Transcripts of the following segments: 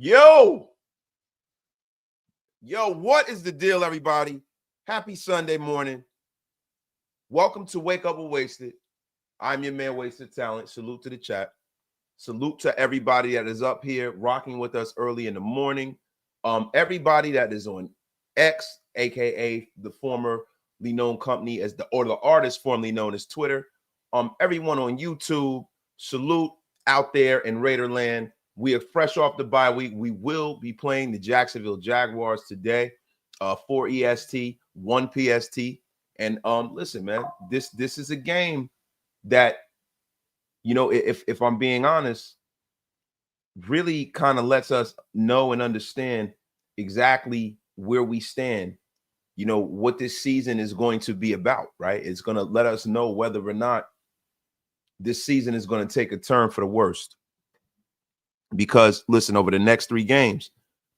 Yo, what is the deal, everybody? Happy Sunday morning. Welcome to Wake Up with Wasted. I'm your man, Wasted Talent. Salute to the chat. Salute to everybody that is up here rocking with us early in the morning. Everybody that is on X, aka the formerly known company as the artist formerly known as Twitter. Everyone on YouTube, salute out there in Raiderland. We are fresh off the bye week. We will be playing the Jacksonville Jaguars today, 4 EST, 1 PST. And listen, man, this is a game that, you know, if I'm being honest, really kind of lets us know and understand exactly where we stand, you know, what this season is going to be about, right? It's going to let us know whether or not this season is going to take a turn for the worst. Because, listen, over the next 3 games,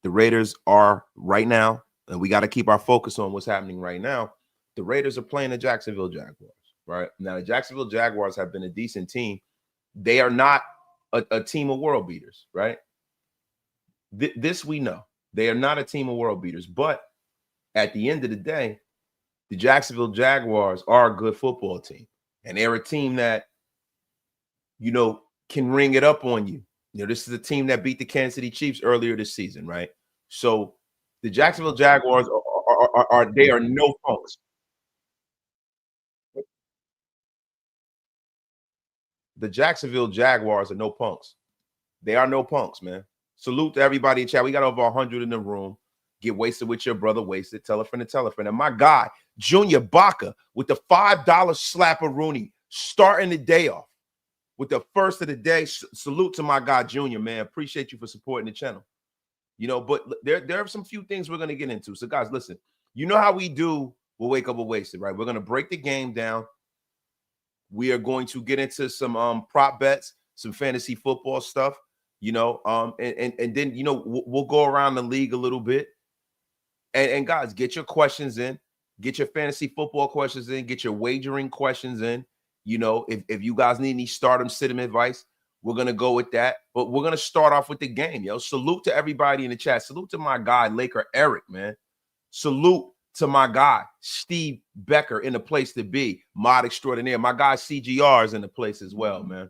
the Raiders are right now, and we got to keep our focus on what's happening right now. The Raiders are playing the Jacksonville Jaguars, right? Now, the Jacksonville Jaguars have been a decent team. They are not a team of world beaters, right? This we know. They are not a team of world beaters. But at the end of the day, the Jacksonville Jaguars are a good football team. And they're a team that, you know, can ring it up on you. You know, this is a team that beat the Kansas City Chiefs earlier this season, right? So the Jacksonville Jaguars are no punks. The Jacksonville Jaguars are no punks. They are no punks, man. Salute to everybody in chat. We got over 100 in the room. Get wasted with your brother, wasted. Tell a friend to tell a friend. And my guy, Junior Baca, with the $5 slapper Rooney, starting the day off with the first of the day. Salute to my guy, Junior, man. Appreciate you for supporting the channel. You know, but there are some few things we're going to get into. So, guys, listen, you know how we do. We'll Wake Up with Wasted, right? We're going to break the game down. We are going to get into some prop bets, some fantasy football stuff, you know, and then, you know, we'll go around the league a little bit. And guys, get your questions in, get your fantasy football questions in, get your wagering questions in. You know, if you guys need any stardom, sit-em advice, we're going to go with that. But we're going to start off with the game, yo. Salute to everybody in the chat. Salute to my guy, Laker Eric, man. Salute to my guy, Steve Becker, in the place to be, mod extraordinaire. My guy, CGR, is in the place as well, man.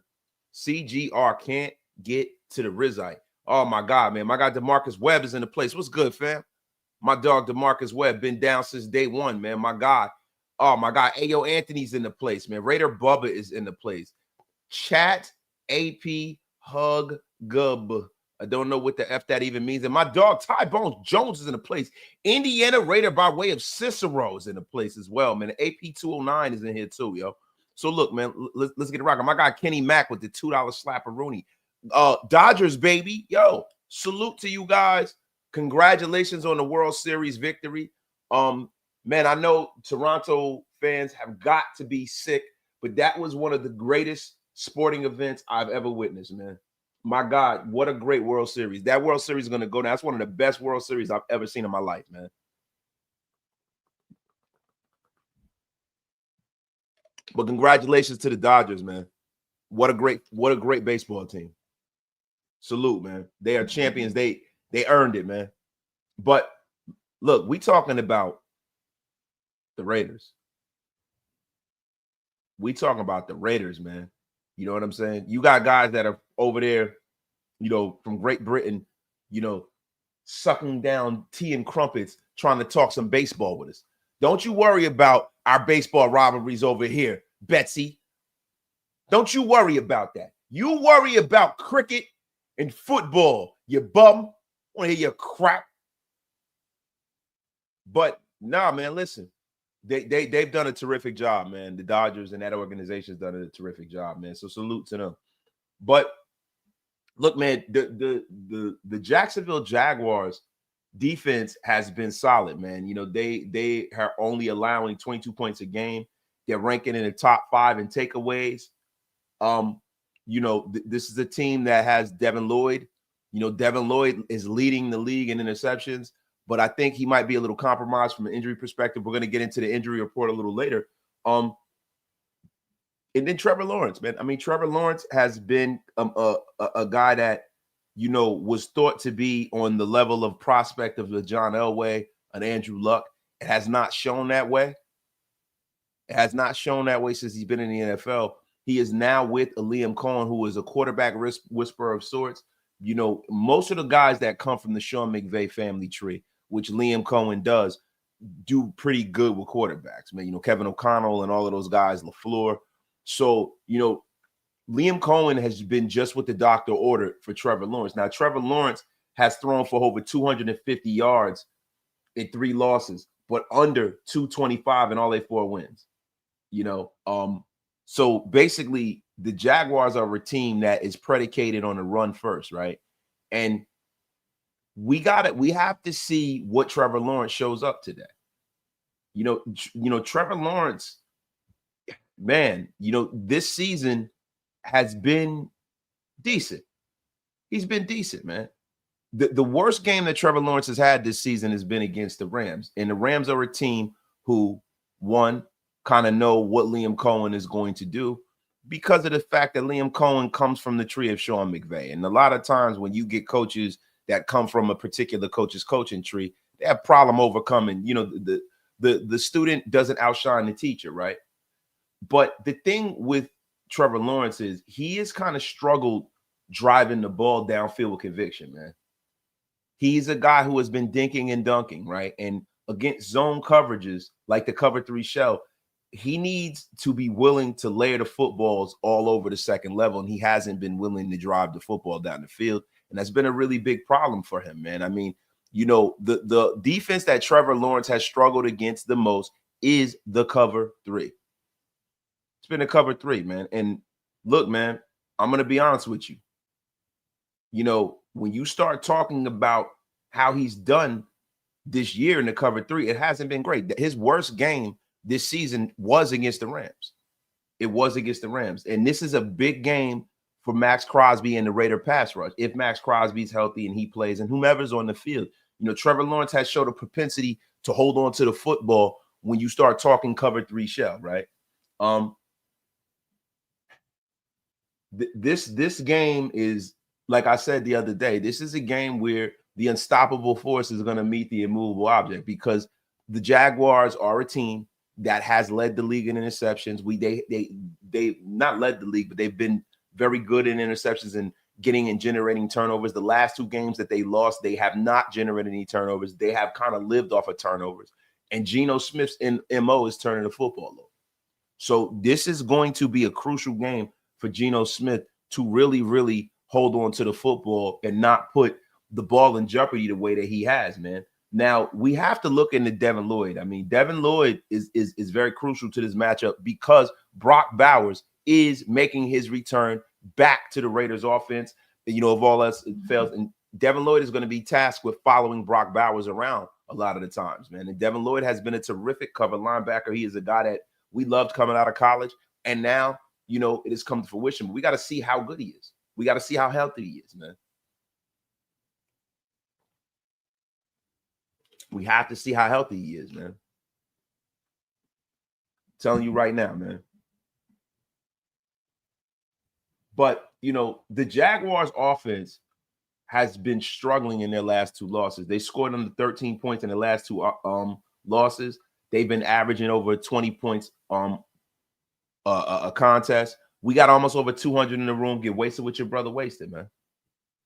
CGR can't get to the Rizite. Oh, my God, man. My guy, DeMarcus Webb, is in the place. What's good, fam? My dog, DeMarcus Webb, been down since day one, man. My God. Oh, my God. Ayo Anthony's in the place, man. Raider Bubba is in the place. Chat, AP, Hug, Gub. I don't know what the F that even means. And my dog, Ty Bones Jones, is in the place. Indiana Raider by way of Cicero is in the place as well, man. AP 209 is in here too, yo. So look, man, let's get it rocking. My guy, Kenny Mack, with the $2 slapper Rooney. Dodgers, baby. Yo, salute to you guys. Congratulations on the World Series victory. Man, I know Toronto fans have got to be sick, but that was one of the greatest sporting events I've ever witnessed, man. My God, what a great World Series. That World Series is going to go down. That's one of the best World Series I've ever seen in my life, man. But congratulations to the Dodgers, man. What a great baseball team. Salute, man. They are champions. They earned it, man. But look, we talking about the Raiders. We talking about the Raiders, man. You know what I'm saying? You got guys that are over there, you know, from Great Britain, you know, sucking down tea and crumpets, trying to talk some baseball with us. Don't you worry about our baseball rivalries over here, Betsy. Don't you worry about that. You worry about cricket and football, you bum. I want to hear your crap. But nah, man, listen. They've done a terrific job, man. The Dodgers and that organization's done a terrific job, man. So salute to them. But look, man, the Jacksonville Jaguars defense has been solid, man. You know, they are only allowing 22 points a game. They're ranking in the top 5 in takeaways. You know, this is a team that has Devin Lloyd. You know, Devin Lloyd is leading the league in interceptions, but I think he might be a little compromised from an injury perspective. We're going to get into the injury report a little later. And then Trevor Lawrence, man. I mean, Trevor Lawrence has been a guy that, was thought to be on the level of prospect of a John Elway, an Andrew Luck. It has not shown that way. It has not shown that way since he's been in the NFL. He is now with a Liam Cohen, who is a quarterback whisperer of sorts. Most of the guys that come from the Sean McVay family tree, which Liam Cohen does, do pretty good with quarterbacks, man. Kevin O'Connell and all of those guys, LaFleur. So, Liam Cohen has been just what the doctor ordered for Trevor Lawrence. Now, Trevor Lawrence has thrown for over 250 yards in 3 losses, but under 225 in all their 4 wins. So basically the Jaguars are a team that is predicated on the run first, right? And we have to see what Trevor Lawrence shows up today. Trevor Lawrence, man, this season has been decent. He's been decent, man. The worst game that Trevor Lawrence has had this season has been against the Rams. And the Rams are a team who, one, kind of know what Liam Cohen is going to do because of the fact that Liam Cohen comes from the tree of Sean McVay. And a lot of times when you get coaches that come from a particular coach's coaching tree, they have problem overcoming. The student doesn't outshine the teacher, right? But the thing with Trevor Lawrence is he has kind of struggled driving the ball downfield with conviction, man. He's a guy who has been dinking and dunking, right? And against zone coverages like the cover 3 shell, he needs to be willing to layer the footballs all over the second level, and he hasn't been willing to drive the football down the field, and that's been a really big problem for him, man. I mean, the defense that Trevor Lawrence has struggled against the most is the cover 3. It's been a cover 3, man. And look, man, I'm going to be honest with you. When you start talking about how he's done this year in the cover 3, it hasn't been great. His worst game this season was against the Rams. It was against the Rams. And this is a big game for Max Crosby and the Raider pass rush. If Max Crosby's healthy and he plays and whomever's on the field, Trevor Lawrence has showed a propensity to hold on to the football when you start talking cover 3 shell, right? This game is, like I said the other day, this is a game where the unstoppable force is going to meet the immovable object because the Jaguars are a team that has led the league in interceptions. They not led the league, but they've been very good in interceptions and getting and generating turnovers. The last 2 games that they lost, they have not generated any turnovers. They have kind of lived off of turnovers. And Geno Smith's MO is turning the football over. So this is going to be a crucial game for Geno Smith to really, really hold on to the football and not put the ball in jeopardy the way that he has, man. Now, we have to look into Devin Lloyd. I mean, Devin Lloyd is very crucial to this matchup because Brock Bowers is making his return back to the Raiders offense. If all else fails, and Devin Lloyd is going to be tasked with following Brock Bowers around a lot of the times, man. And Devin Lloyd has been a terrific cover linebacker. He is a guy that we loved coming out of college. And now, it has come to fruition. But we got to see how good he is. We got to see how healthy he is, man. We have to see how healthy he is, man. I'm telling you right now, man. But, the Jaguars offense has been struggling in their last 2 losses. They scored under 13 points in the last 2 losses. They've been averaging over 20 points a contest. We got almost over 200 in the room. Get wasted with your brother wasted, man.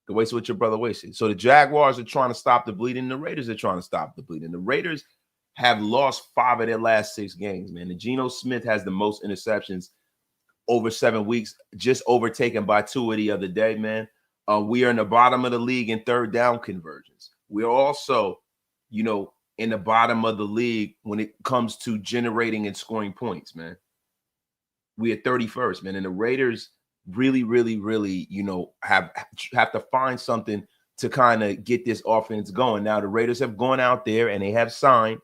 Get wasted with your brother wasted. So the Jaguars are trying to stop the bleeding. The Raiders are trying to stop the bleeding. The Raiders have lost 5 of their last 6 games, man. And Geno Smith has the most interceptions over 7 weeks, just overtaken by Tua the other day, man. We are in the bottom of the league in third down conversions. We're also, in the bottom of the league when it comes to generating and scoring points, man. We are 31st, man. And the Raiders really, really, really, have to find something to kind of get this offense going. Now, the Raiders have gone out there and they have signed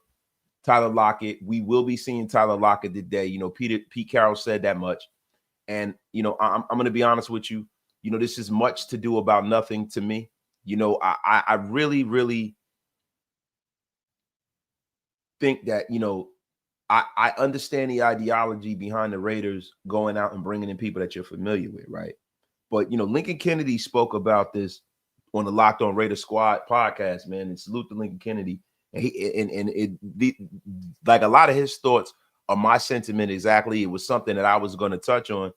Tyler Lockett. We will be seeing Tyler Lockett today. Pete Carroll said that much. And, I'm going to be honest with you. This is much to do about nothing to me. I really, really think that, I understand the ideology behind the Raiders going out and bringing in people that you're familiar with, right? But, Lincoln Kennedy spoke about this on the Locked On Raiders Squad podcast, man, and salute to Lincoln Kennedy. And like a lot of his thoughts are my sentiment exactly. It was something that I was going to touch on,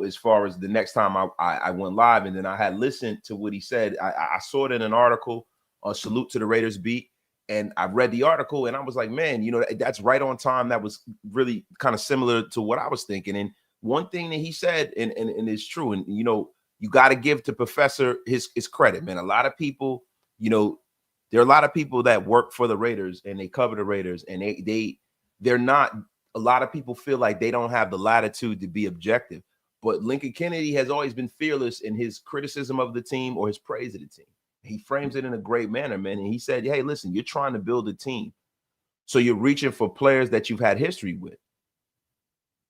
as far as the next time I went live, and then I had listened to what he said. I saw it in an article, Salute to the Raiders Beat, and I read the article, and I was like, man, that's right on time. That was really kind of similar to what I was thinking. And one thing that he said, and it's true, and you got to give to Professor his credit, man. A lot of people, there are a lot of people that work for the Raiders and they cover the Raiders, and they're not. A lot of people feel like they don't have the latitude to be objective. But Lincoln Kennedy has always been fearless in his criticism of the team or his praise of the team. He frames it in a great manner, man. And he said, hey, listen, you're trying to build a team, so you're reaching for players that you've had history with.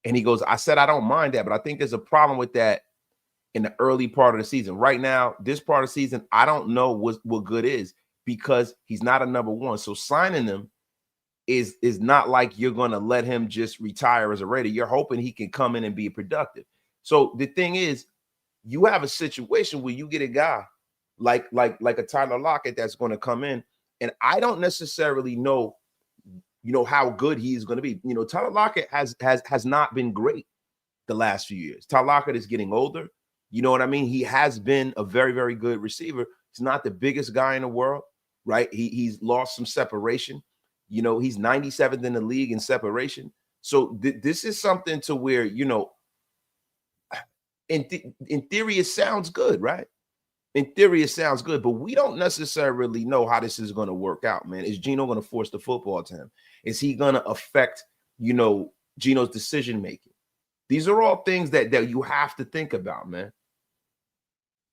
And he goes, I said, I don't mind that, but I think there's a problem with that in the early part of the season. Right now, this part of the season, I don't know what good is, because he's not a number one. So signing him is not like you're going to let him just retire as a Raider. You're hoping he can come in and be productive. So the thing is, you have a situation where you get a guy like a Tyler Lockett that's going to come in, and I don't necessarily know, how good he is going to be. Tyler Lockett has not been great the last few years. Tyler Lockett is getting older. You know what I mean? He has been a very, very good receiver. He's not the biggest guy in the world, right? He's lost some separation. He's 97th in the league in separation. So this is something to where, in theory, it sounds good, right? In theory, it sounds good, but we don't necessarily know how this is going to work out, man. Is Geno going to force the football to him? Is he going to affect, Geno's decision-making? These are all things that you have to think about, man.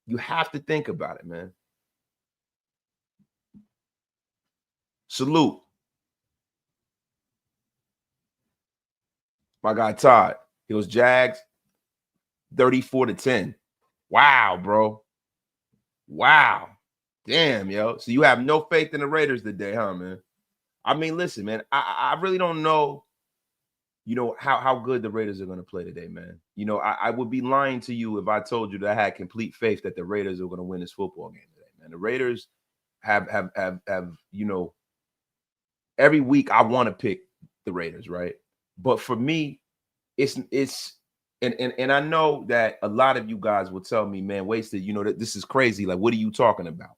You have to think about it, man. Salute. My guy Todd. He was Jags 34-10. Wow, bro. Wow. Damn, yo. So you have no faith in the Raiders today, huh, man? I mean, listen, man, I really don't know, how good the Raiders are going to play today, man. I would be lying to you if I told you that I had complete faith that the Raiders are going to win this football game today, man. The Raiders have every week I want to pick the Raiders, right? But for me, it's and I know that a lot of you guys will tell me, man, Wasted, that this is crazy. Like, what are you talking about?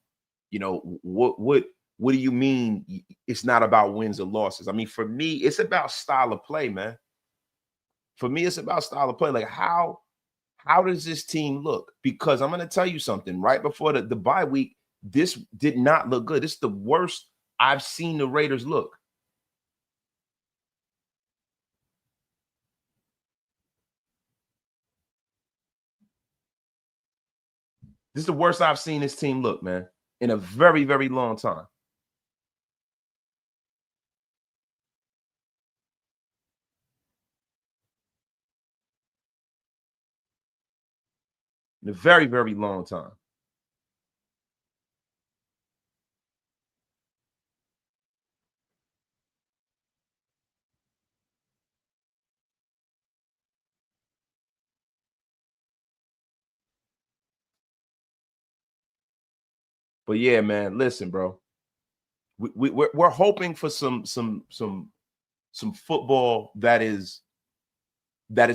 What do you mean it's not about wins or losses? I mean, for me, it's about style of play, man. For me, it's about style of play. Like, how does this team look? Because I'm going to tell you something. Right before the bye week, this did not look good. This is the worst I've seen the Raiders look. This is the worst I've seen this team look, man, in a very, very long time. In a very, very long time. But yeah, man, listen, bro. We're hoping for some football that is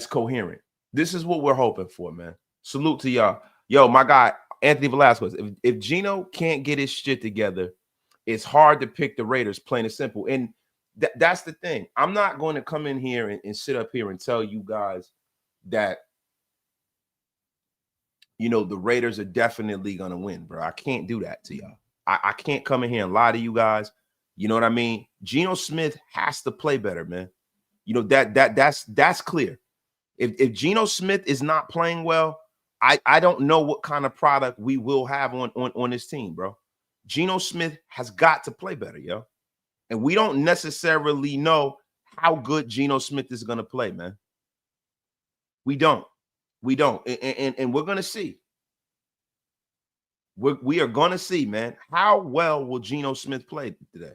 coherent. This is what we're hoping for, man. Salute to y'all. Yo, my guy, Anthony Velasquez. If Geno can't get his shit together, it's hard to pick the Raiders, plain and simple. And that's the thing. I'm not going to come in here and sit up here and tell you guys that, the Raiders are definitely going to win, bro. I can't do that to y'all. I can't come in here and lie to you guys. You know what I mean? Geno Smith has to play better, man. That's clear. If Geno Smith is not playing well, I don't know what kind of product we will have on this team, bro. Geno Smith has got to play better, yo. And we don't necessarily know how good Geno Smith is going to play, man. We don't. And we're going to see. We are going to see, man. How well will Geno Smith play today?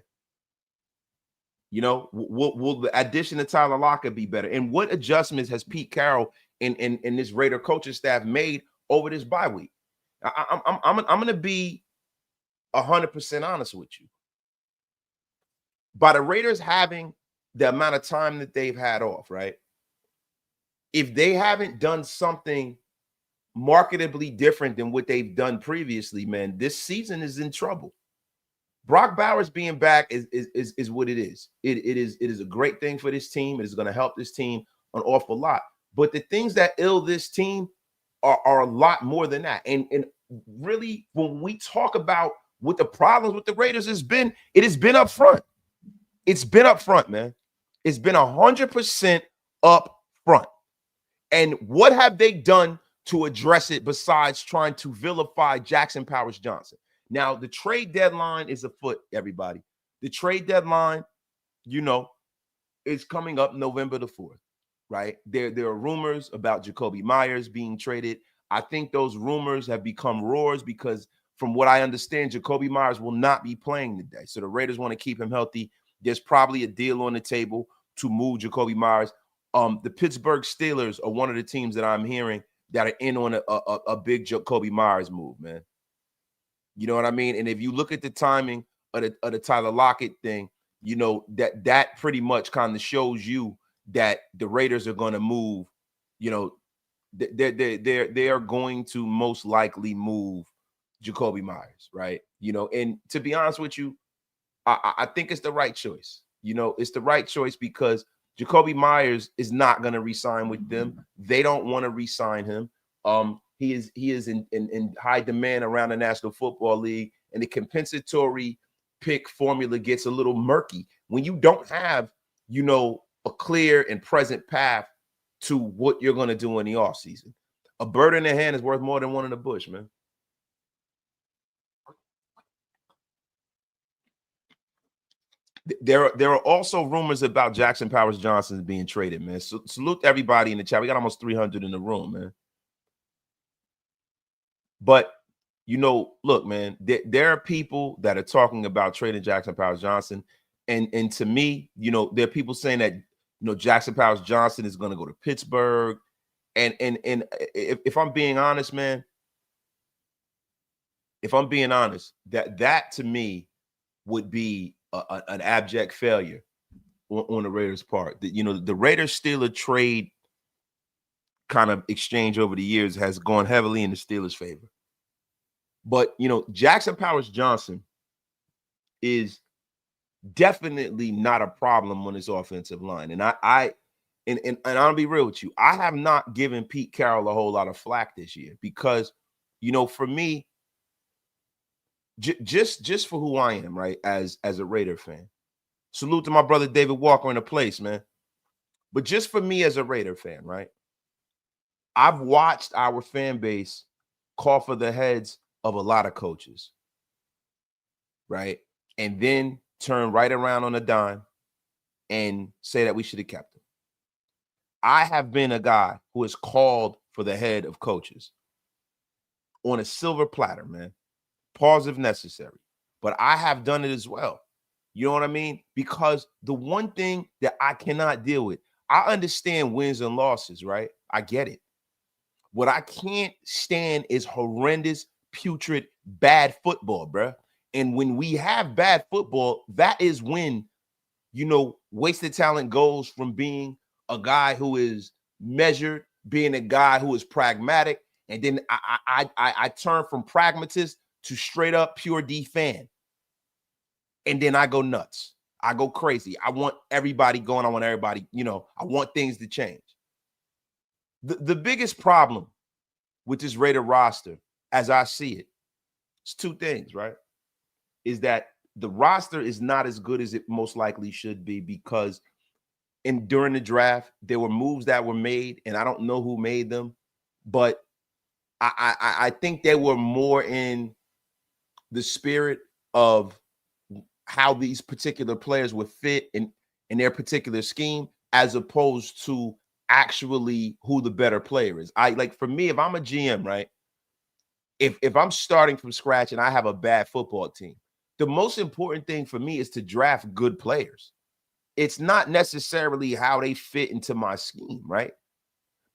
Will the addition of Tyler Lockett be better? And what adjustments has Pete Carroll and this Raider coaching staff made over this bye week? I'm going to be 100% honest with you. By the Raiders having the amount of time that they've had off, right? If they haven't done something marketably different than what they've done previously, man, this season is in trouble. Brock Bowers being back is what it is. It is a great thing for this team. It is going to help this team an awful lot. But the things that ill this team are a lot more than that. And really, when we talk about what the problems with the Raiders it has been up front. It's been up front, man. It's been 100% up front. And what have they done to address it besides trying to vilify Jackson Powers Johnson? Now, the trade deadline is afoot, everybody. The trade deadline, is coming up November the 4th, right? There are rumors about Jakobi Meyers being traded. I think those rumors have become roars because from what I understand, Jakobi Meyers will not be playing today. So the Raiders want to keep him healthy. There's probably a deal on the table to move Jakobi Meyers. The Pittsburgh Steelers are one of the teams that I'm hearing that are in on a big Jakobi Meyers move, man. You know what I mean? And if you look at the timing of the Tyler Lockett thing, that pretty much kind of shows you that the Raiders are going to move. They are going to most likely move Jakobi Meyers, right? And to be honest with you, I think it's the right choice. It's the right choice because Jakobi Meyers is not going to re-sign with them. They don't want to re-sign him. He is in high demand around the National Football League, and the compensatory pick formula gets a little murky when you don't have, a clear and present path to what you're going to do in the offseason. A bird in the hand is worth more than one in the bush, man. There are also rumors about Jackson Powers Johnson being traded, man. So salute to everybody in the chat. We got almost 300 in the room, man. But, look, man, there are people that are talking about trading Jackson Powers Johnson. And to me, there are people saying that, Jackson Powers Johnson is going to go to Pittsburgh. And if I'm being honest, man, that to me would be an abject failure on the Raiders' part. The Raiders-Steelers trade kind of exchange over the years has gone heavily in the Steelers' favor. But, Jackson Powers Johnson is definitely not a problem on his offensive line. And I'll be real with you. I have not given Pete Carroll a whole lot of flack this year because, for me, just for who I am, right, as a Raider fan. Salute to my brother David Walker in the place, man. But just for me as a Raider fan, right, I've watched our fan base call for the heads of a lot of coaches, right, and then turn right around on a dime and say that we should have kept him. I have been a guy who has called for the head of coaches on a silver platter, man. Pause if necessary. But I have done it as well. You know what I mean? Because the one thing that I cannot deal with, I understand wins and losses, right? I get it. What I can't stand is horrendous, putrid, bad football, bruh. And when we have bad football, that is when, wasted talent goes from being a guy who is measured, being a guy who is pragmatic, and then I turn from pragmatist to straight up pure D fan. And then I go nuts. I go crazy. I want everybody going. I want everybody, I want things to change. The biggest problem with this Raider roster, as I see it, it's two things, right? Is that the roster is not as good as it most likely should be because during the draft, there were moves that were made, and I don't know who made them, but I think they were more in the spirit of how these particular players would fit in their particular scheme, as opposed to actually who the better player is. For me, if I'm a GM, right, if I'm starting from scratch and I have a bad football team, the most important thing for me is to draft good players. It's not necessarily how they fit into my scheme, right?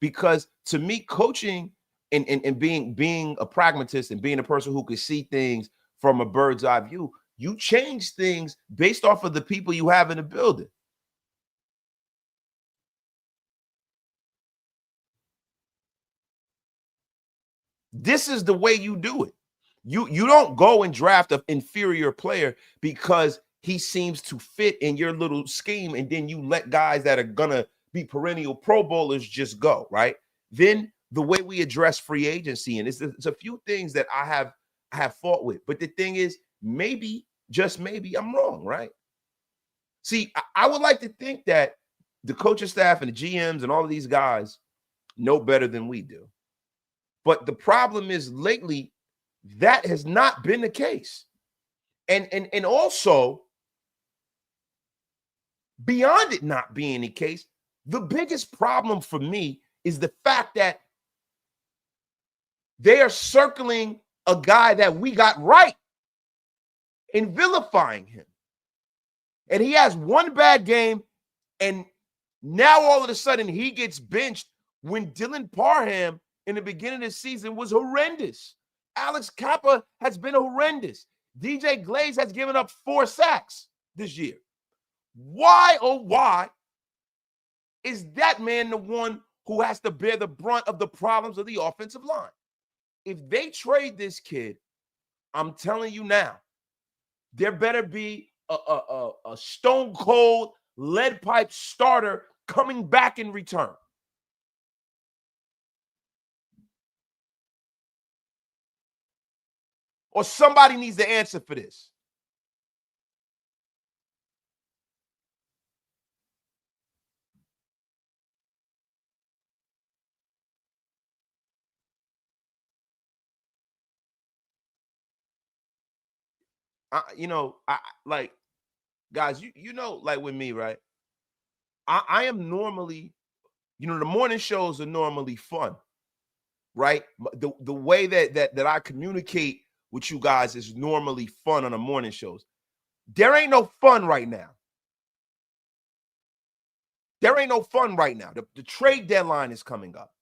Because to me, coaching and being a pragmatist and being a person who can see things from a bird's eye view, you change things based off of the people you have in the building. This is the way you do it. You don't go and draft an inferior player because he seems to fit in your little scheme, and then you let guys that are gonna be perennial Pro Bowlers just go, right? Then the way we address free agency, and it's a few things that I have fought with. But the thing is, maybe, just maybe, I'm wrong, right? See, I would like to think that the coaching staff and the GMs and all of these guys know better than we do. But the problem is lately, that has not been the case. And also, beyond it not being the case, the biggest problem for me is the fact that they are circling a guy that we got right and vilifying him. And he has one bad game, and now all of a sudden he gets benched when Dylan Parham in the beginning of the season was horrendous. Alex Kappa has been horrendous. DJ Glaze has given up 4 sacks this year. Why, oh why, is that man the one who has to bear the brunt of the problems of the offensive line? If they trade this kid, I'm telling you now, there better be a stone cold lead pipe starter coming back in return. Or somebody needs to answer for this. Like, guys, you know, like with me, right? I am normally, the morning shows are normally fun, right? The way that I communicate with you guys is normally fun on the morning shows. There ain't no fun right now. There ain't no fun right now. The trade deadline is coming up.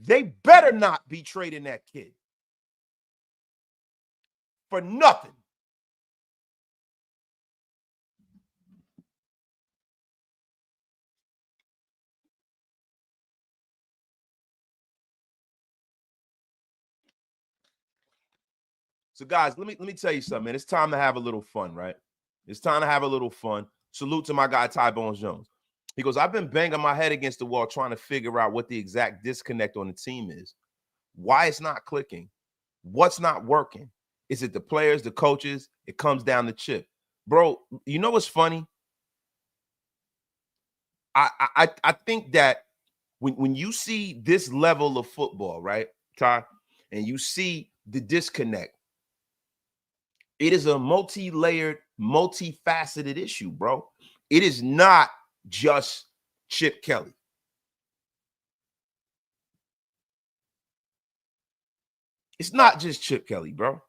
They better not be trading that kid for nothing. So, guys, let me tell you something, man. It's time to have a little fun, right? It's time to have a little fun. Salute to my guy, Ty Bones Jones. He goes, I've been banging my head against the wall trying to figure out what the exact disconnect on the team is. Why it's not clicking. What's not working? Is it the players, the coaches? It comes down to Chip. Bro, you know what's funny? I think that when you see this level of football, right, Ty, and you see the disconnect, it is a multi-layered, multifaceted issue, bro. It is not just Chip Kelly. It's not just Chip Kelly, bro.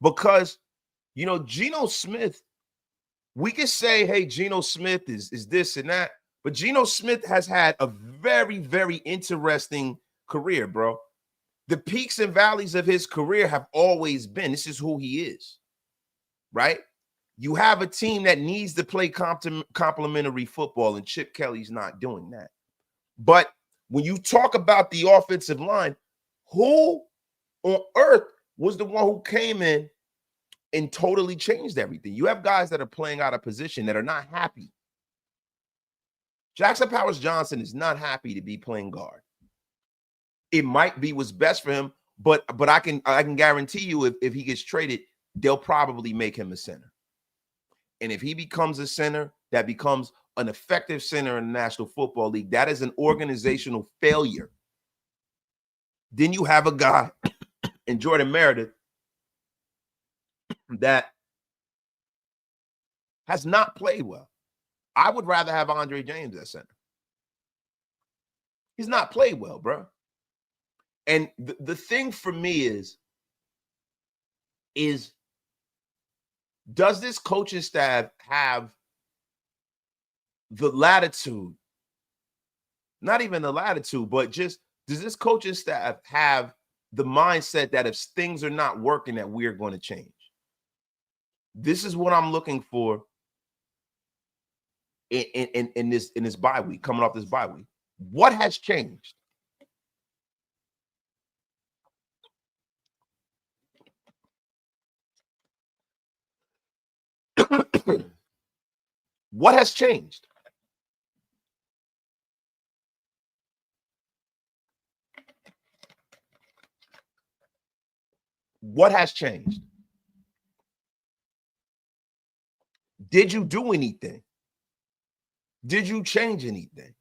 Because, Geno Smith, we can say, hey, Geno Smith is this and that, but Geno Smith has had a very, very interesting career, bro. The peaks and valleys of his career have always been, this is who he is, right? You have a team that needs to play complementary football, and Chip Kelly's not doing that. But when you talk about the offensive line, who on earth was the one who came in and totally changed everything? You have guys that are playing out of position that are not happy. Jackson Powers-Johnson is not happy to be playing guard. It might be what's best for him, but I can guarantee you if he gets traded, they'll probably make him a center. And if he becomes a center that becomes an effective center in the National Football League, that is an organizational failure. Then you have a guy in Jordan Meredith that has not played well. I would rather have Andre James at center. He's not played well, bro. And the thing for me is does this coaching staff have the latitude not even the latitude, but just does this coaching staff have the mindset that if things are not working, that we're going to change? This is what I'm looking for in this bye week, coming off this bye week. What has changed? What has changed? What has changed? Did you do anything? Did you change anything?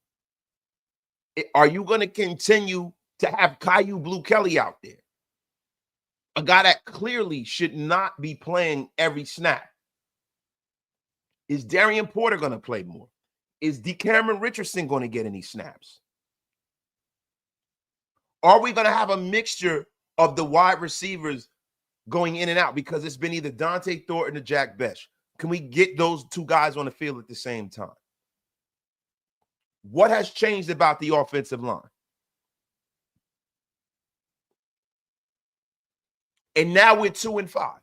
Are you going to continue to have Caillou Blue Kelly out there? A guy that clearly should not be playing every snap. Is Darian Porter going to play more? Is DeCameron Richardson going to get any snaps? Are we going to have a mixture of the wide receivers going in and out? Because it's been either Dante Thornton or Jack Bech. Can we get those two guys on the field at the same time? What has changed about the offensive line? And now we're 2-5.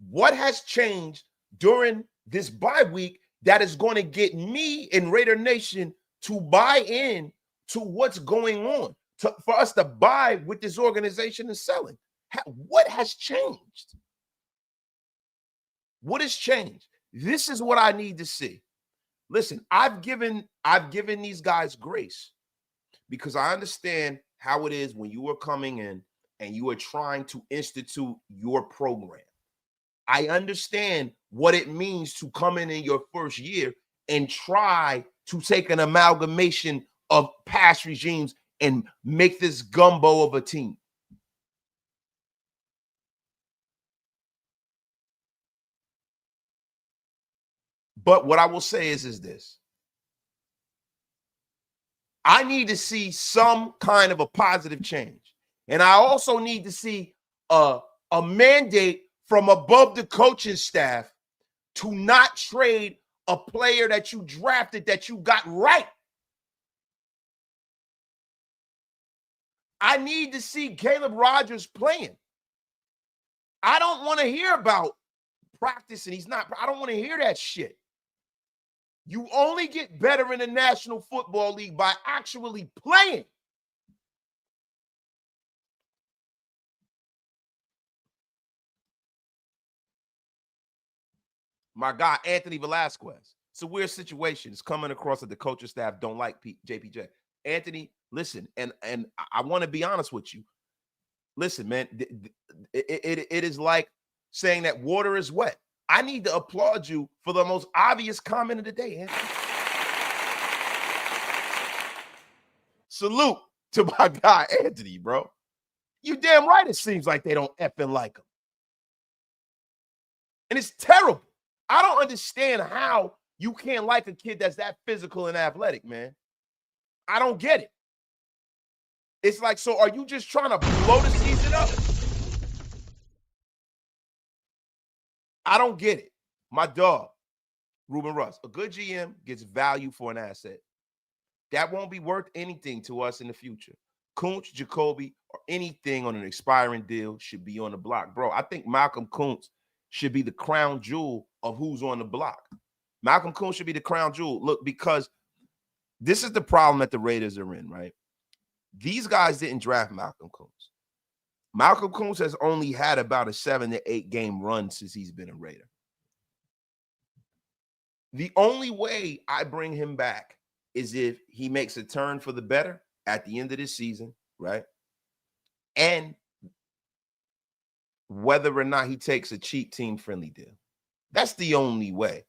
What has changed during this bye week that is going to get me and Raider Nation to buy in to what's going on, for us to buy with this organization and selling? What has changed? What has changed? This is what I need to see. Listen, I've given these guys grace because I understand how it is when you are coming in and you are trying to institute your program. I understand what it means to come in your first year and try to take an amalgamation of past regimes and make this gumbo of a team. But what I will say is this. I need to see some kind of a positive change. And I also need to see a mandate from above the coaching staff to not trade a player that you drafted that you got right. I need to see Caleb Rogers playing. I don't want to hear about practice and he's not. I don't want to hear that shit. You only get better in the National Football League by actually playing. My guy, Anthony Velasquez. It's a weird situation. It's coming across that the coaching staff don't like JPJ. Anthony, listen, and I want to be honest with you. Listen, man, it is like saying that water is wet. I need to applaud you for the most obvious comment of the day, Anthony. Salute to my guy, Anthony, bro. You damn right it seems like they don't effing like him. And it's terrible. I don't understand how you can't like a kid that's that physical and athletic, man. I don't get it. It's like, so are you just trying to blow the season up? I don't get it. My dog, Ruben Russ, a good GM gets value for an asset. That won't be worth anything to us in the future. Kuntz, Jacoby, or anything on an expiring deal should be on the block. Bro, I think Malcolm Kuntz should be the crown jewel of who's on the block. Malcolm Kuntz should be the crown jewel. Look, because this is the problem that the Raiders are in, right? These guys didn't draft Malcolm Kuntz. Malcolm Kuntz has only had about a 7 to 8 game run since he's been a Raider. The only way I bring him back is if he makes a turn for the better at the end of this season, right? And whether or not he takes a cheap team-friendly deal. That's the only way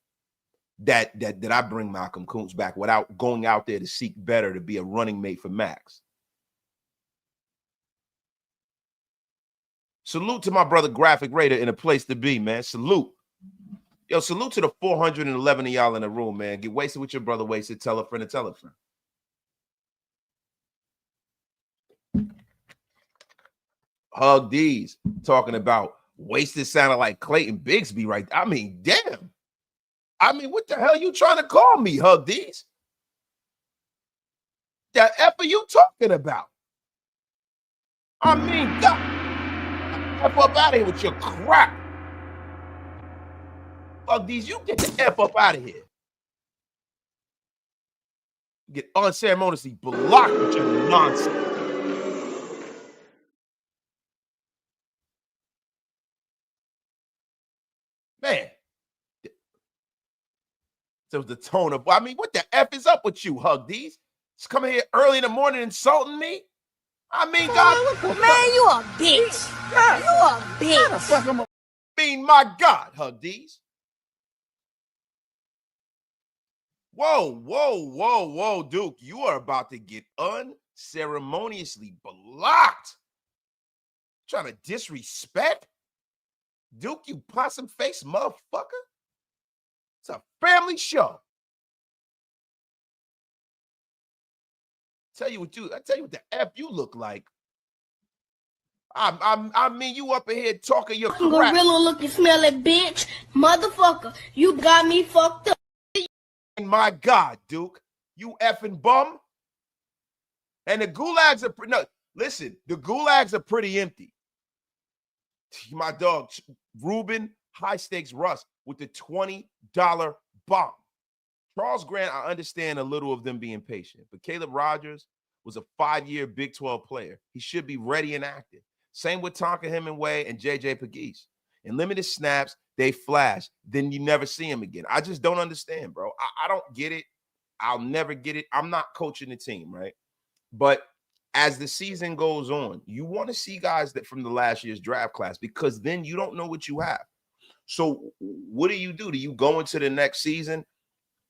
that I bring Malcolm Kuntz back without going out there to seek better to be a running mate for Max. Salute to my brother Graphic Raider in a place to be, man. Salute. Yo, salute to the 411 of y'all in the room, man. Get wasted with your brother wasted. Tell a friend and tell a friend. Hug D's talking about wasted sounded like Clayton Bigsby, right? I mean, damn. I mean, what the hell you trying to call me, Hug D's? the F are you talking about? I mean, God, F up out of here with your crap. Fuck these, you get the F up out of here. You get unceremoniously blocked with your nonsense. Man. So the tone of, I mean, what the F is up with you, Hug D's? Just coming here early in the morning insulting me? I mean, God. Man, you a bitch. You a bitch. I mean, my God, Hug D's. Whoa, Duke. You are about to get unceremoniously blocked. Trying to disrespect? Duke, you possum face motherfucker. It's a family show. I tell you what the F you look like. I mean, you up in here talking your crap. Gorilla looking smelling bitch. Motherfucker, you got me fucked up. My God, Duke, you effing bum. And the gulags are no, listen, the gulags are pretty empty. My dog, Ruben, high stakes Russ with the $20 bomb. Charles Grant, I understand a little of them being patient, but Caleb Rogers was a 5-year Big 12 player. He should be ready and active. Same with Tonka Hemingway and J.J. Pegues. In limited snaps, they flash. Then you never see him again. I just don't understand, bro. I don't get it. I'll never get it. I'm not coaching the team, right? But as the season goes on, you want to see guys that from the last year's draft class because then you don't know what you have. So what do? Do you go into the next season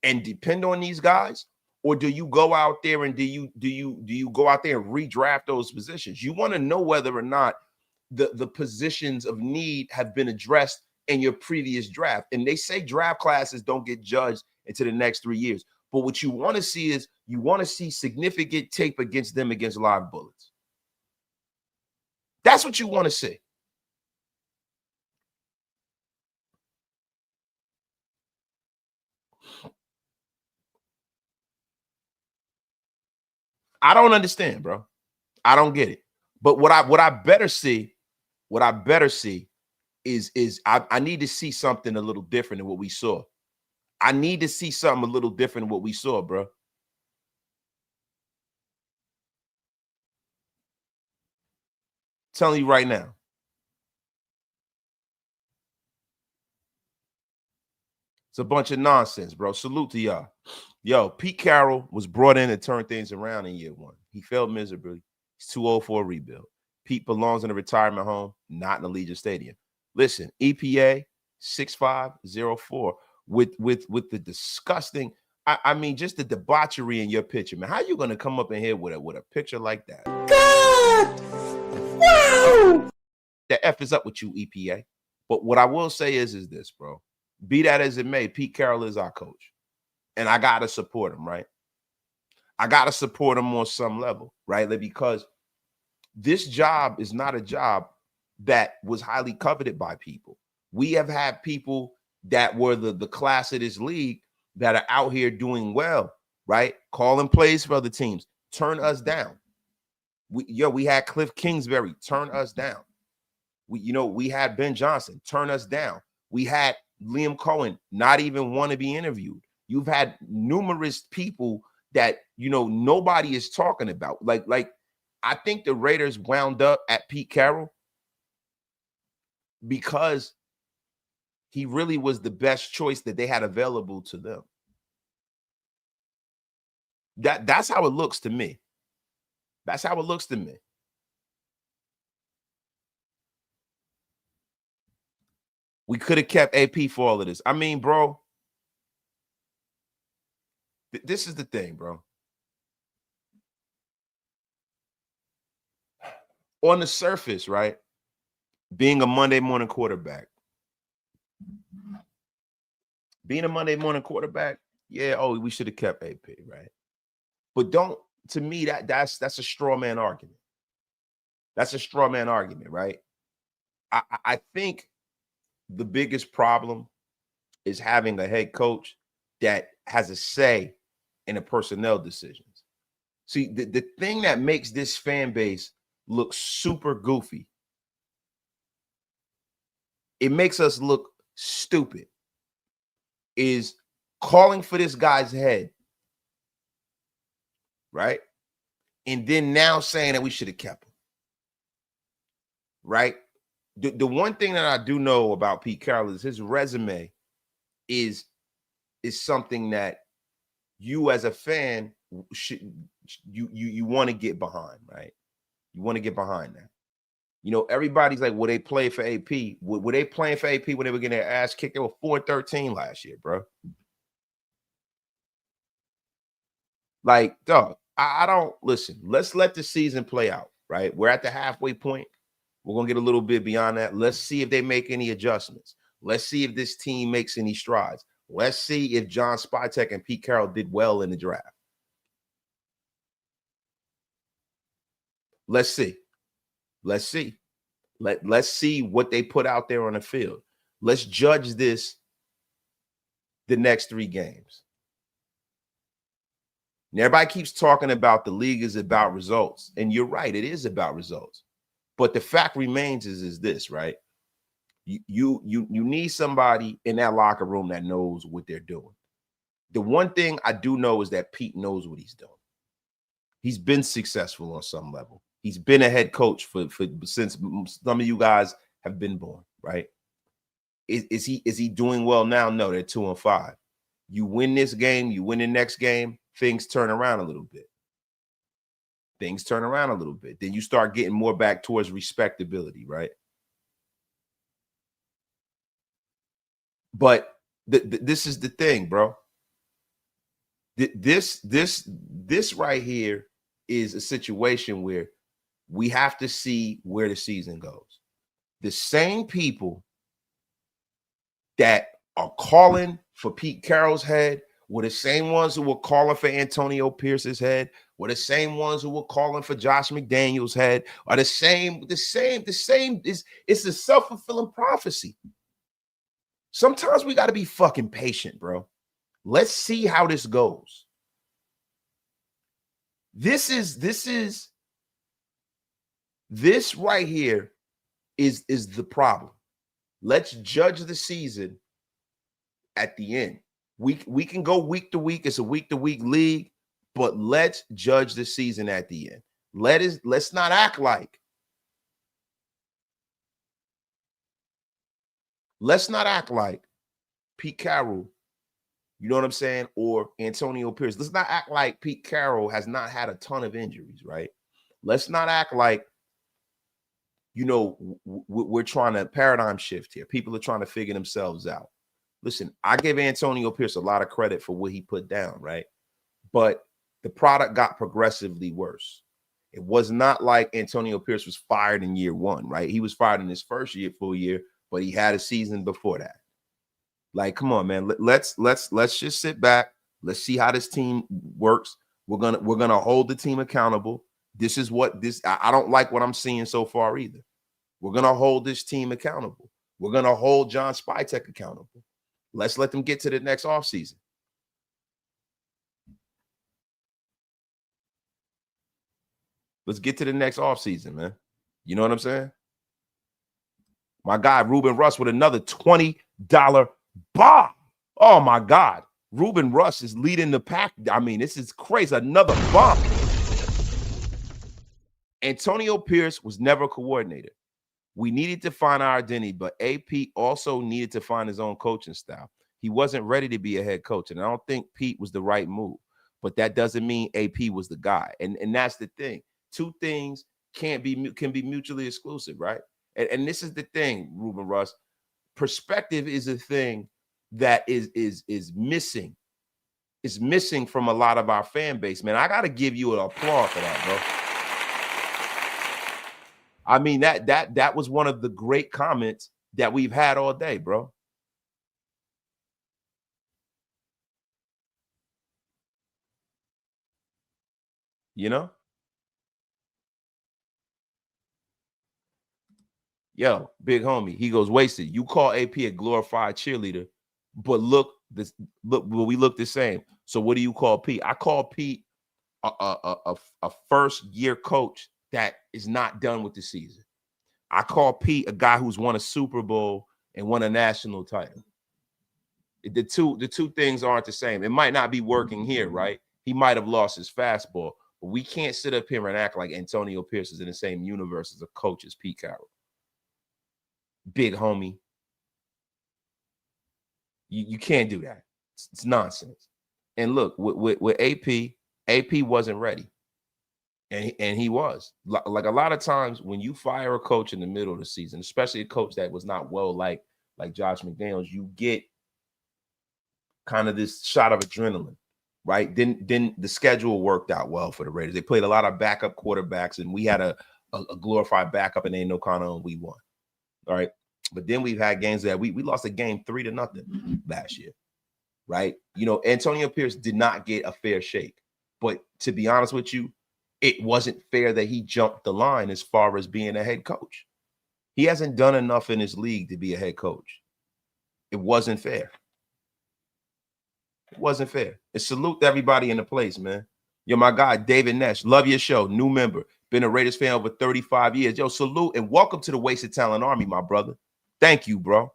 and depend on these guys? Or do you go out there and do you go out there and redraft those positions? You want to know whether or not the positions of need have been addressed in your previous draft. And they say draft classes don't get judged into the next 3 years. But what you want to see is you want to see significant tape against them against live bullets. That's what you want to see. I don't understand, bro. I don't get it. But what I better see is I need to see something a little different than what we saw. I need to see something a little different than what we saw, bro. Telling you right now. It's a bunch of nonsense, bro. Salute to y'all. Yo, Pete Carroll was brought in to turn things around in year one. He failed miserably. He's too old for a rebuild. Pete belongs in a retirement home, not in the Legion Stadium. Listen, EPA 6504 with the disgusting, I mean, just the debauchery in your picture, man. How are you going to come up in here with a picture like that? God! Wow! The F is up with you, EPA. But what I will say is this, bro. Be that as it may, Pete Carroll is our coach. And I got to support him, right? I got to support him on some level, right? Because this job is not a job that was highly coveted by people. We have had people that were the class of this league that are out here doing well, right? Calling plays for other teams, turn us down. We had Cliff Kingsbury turn us down. We had Ben Johnson turn us down. We had Liam Cohen not even want to be interviewed. You've had numerous people that nobody is talking about. Like I think the Raiders wound up at Pete Carroll because he really was the best choice that they had available to them. That's how it looks to me. That's how it looks to me. We could have kept AP for all of this. I mean, bro, this is the thing, bro. On the surface, right? Being a Monday morning quarterback. Yeah, we should have kept AP, right? But to me, that's a straw man argument. That's a straw man argument, right? I think the biggest problem is having a head coach that has a say in the personnel decisions. See, the thing that makes this fan base look super goofy, it makes us look stupid, is calling for this guy's head, right? And then now saying that we should have kept him, right? The one thing that I do know about Pete Carroll is his resume is something that you as a fan should you want to get behind, right? You want to get behind that. You know, everybody's like, will they play for AP? Were they playing for AP when they were getting their ass kicked? They were 4-13 last year, bro. Like, dog, I don't listen. Let's let the season play out, right? We're at the halfway point. We're going to get a little bit beyond that. Let's see if they make any adjustments. Let's see if this team makes any strides. Let's see if John Spytek and Pete Carroll did well in the draft. Let's see. Let's see. Let's see what they put out there on the field. Let's judge this the next 3 games. And everybody keeps talking about the league is about results. And you're right, it is about results. But the fact remains is this, right? You need somebody in that locker room that knows what they're doing. The one thing I do know is that Pete knows what he's doing. He's been successful on some level. He's been a head coach for since some of you guys have been born, right? Is he doing well now? No, they're 2-5. You win this game, you win the next game, things turn around a little bit. Things turn around a little bit. Then you start getting more back towards respectability, right? But this is the thing, bro. This right here is a situation where we have to see where the season goes. The same people that are calling for Pete Carroll's head were the same ones who were calling for Antonio Pierce's head, were the same ones who were calling for Josh McDaniels' head, are the same. It's a self-fulfilling prophecy. Sometimes we got to be fucking patient, bro. Let's see how this goes. This right here is the problem. Let's judge the season at the end. We can go week to week. It's a week-to-week league, but let's judge the season at the end. Let's not act like Pete Carroll, you know what I'm saying, or Antonio Pierce. Let's not act like Pete Carroll has not had a ton of injuries, right? Let's not act like, you know, we're trying to paradigm shift here. People are trying to figure themselves out. Listen, I give Antonio Pierce a lot of credit for what he put down, right? But the product got progressively worse. It was not like Antonio Pierce was fired in year 1, right? He was fired in his first full year, but he had a season before that. Like, come on, man. Let's just sit back. Let's see how this team works. We're gonna hold the team accountable. This is what I don't like what I'm seeing so far either. We're gonna hold this team accountable. We're gonna hold John Spytek accountable. Let's let them get to the next offseason. Let's get to the next offseason, man. You know what I'm saying? My guy, Ruben Russ, with another $20 bomb. Oh, my God. Ruben Russ is leading the pack. I mean, this is crazy. Another bomb. Antonio Pierce was never a coordinator. We needed to find our identity, but AP also needed to find his own coaching style. He wasn't ready to be a head coach, and I don't think Pete was the right move. But that doesn't mean AP was the guy. And that's the thing. Two things can be mutually exclusive, right? And this is the thing, Ruben Russ. Perspective is a thing that is missing. It's missing from a lot of our fan base, man. I got to give you an applause for that, bro. I mean, that was one of the great comments that we've had all day, bro. You know? Yo, big homie, he goes, wasted. You call AP a glorified cheerleader, but we look the same. So what do you call Pete? I call Pete a first-year coach that is not done with the season. I call Pete a guy who's won a Super Bowl and won a national title. The two things aren't the same. It might not be working here, right? He might have lost his fastball, but we can't sit up here and act like Antonio Pierce is in the same universe as a coach as Pete Carroll. Big homie. You can't do that. It's nonsense. And look, with AP wasn't ready. And he was. Like a lot of times when you fire a coach in the middle of the season, especially a coach that was not well like Josh McDaniels, you get kind of this shot of adrenaline, right? Then the schedule worked out well for the Raiders. They played a lot of backup quarterbacks, and we had a glorified backup, and ain't no kind of, and we won. All right. But then we've had games that we lost a game 3-0 last year, right? You know, Antonio Pierce did not get a fair shake. But to be honest with you, it wasn't fair that he jumped the line as far as being a head coach. He hasn't done enough in his league to be a head coach. It wasn't fair. It wasn't fair. And salute to everybody in the place, man. Yo, my guy, David Nash. Love your show. New member. Been a Raiders fan over 35 years. Yo, salute and welcome to the Wasted Talent Army, my brother. Thank you, bro.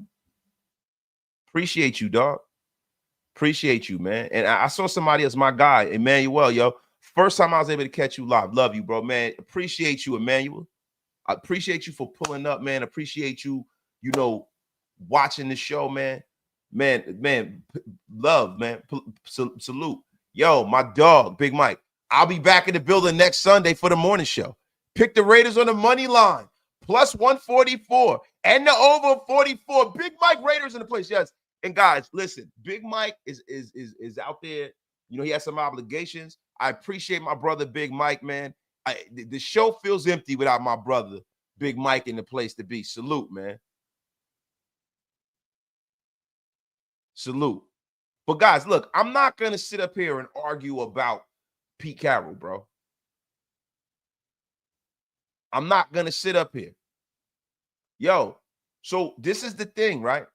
Appreciate you, dog. Appreciate you, man. And I saw somebody else, my guy, Emmanuel, yo. First time I was able to catch you live. Love you, bro, man. Appreciate you, Emmanuel. I appreciate you for pulling up, man. Appreciate you, watching the show, man. Man, love, man. Salute. Yo, my dog, Big Mike. I'll be back in the building next Sunday for the morning show. Pick the Raiders on the money line. Plus 144 and the over 44. Big Mike Raiders in the place. Yes. And guys, listen, Big Mike is out there. You know, he has some obligations. I appreciate my brother, Big Mike, man. The show feels empty without my brother, Big Mike, in the place to be. Salute, man. Salute. But guys, look, I'm not going to sit up here and argue about Pete Carroll, bro. I'm not going to sit up here. Yo, so this is the thing, right?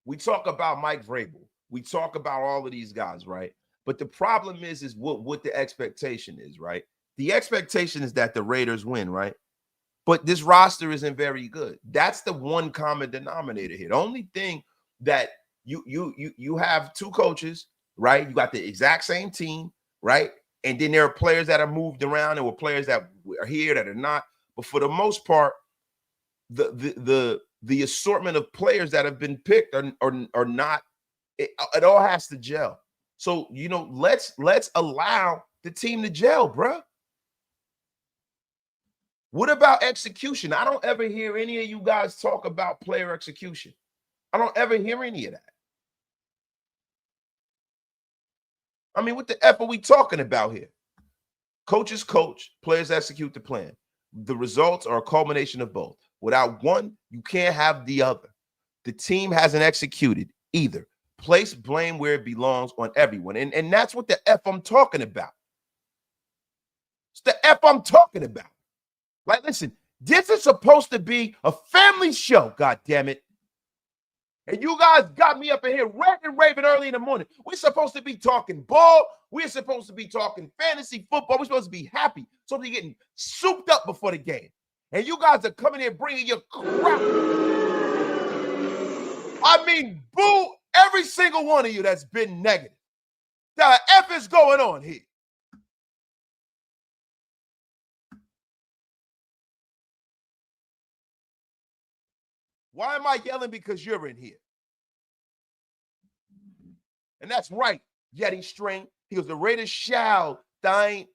We talk about Mike Vrabel. We talk about all of these guys, right? But the problem is what the expectation is, right? The expectation is that the Raiders win, right? But this roster isn't very good. That's the one common denominator here. The only thing that you have two coaches, right? You got the exact same team, right? And then there are players that are moved around. There were players that are here that are not. But for the most part, the assortment of players that have been picked are not. It all has to gel. So, let's allow the team to gel, bro. What about execution? I don't ever hear any of you guys talk about player execution. I don't ever hear any of that. I mean, what the F are we talking about here? Coaches coach, players execute the plan. The results are a culmination of both. Without one, you can't have the other. The team hasn't executed either. Place blame where it belongs on everyone. And that's what the F I'm talking about. It's the F I'm talking about. Like, listen, this is supposed to be a family show, God damn it. And you guys got me up in here ranting and raving early in the morning. We're supposed to be talking ball. We're supposed to be talking fantasy football. We're supposed to be happy. Supposed to be getting souped up before the game. And you guys are coming here bringing your crap. I mean, boo every single one of you that's been negative. The F is going on here. Why am I yelling? Because you're in here. And that's right, Yeti String. He goes, the Raiders shall thine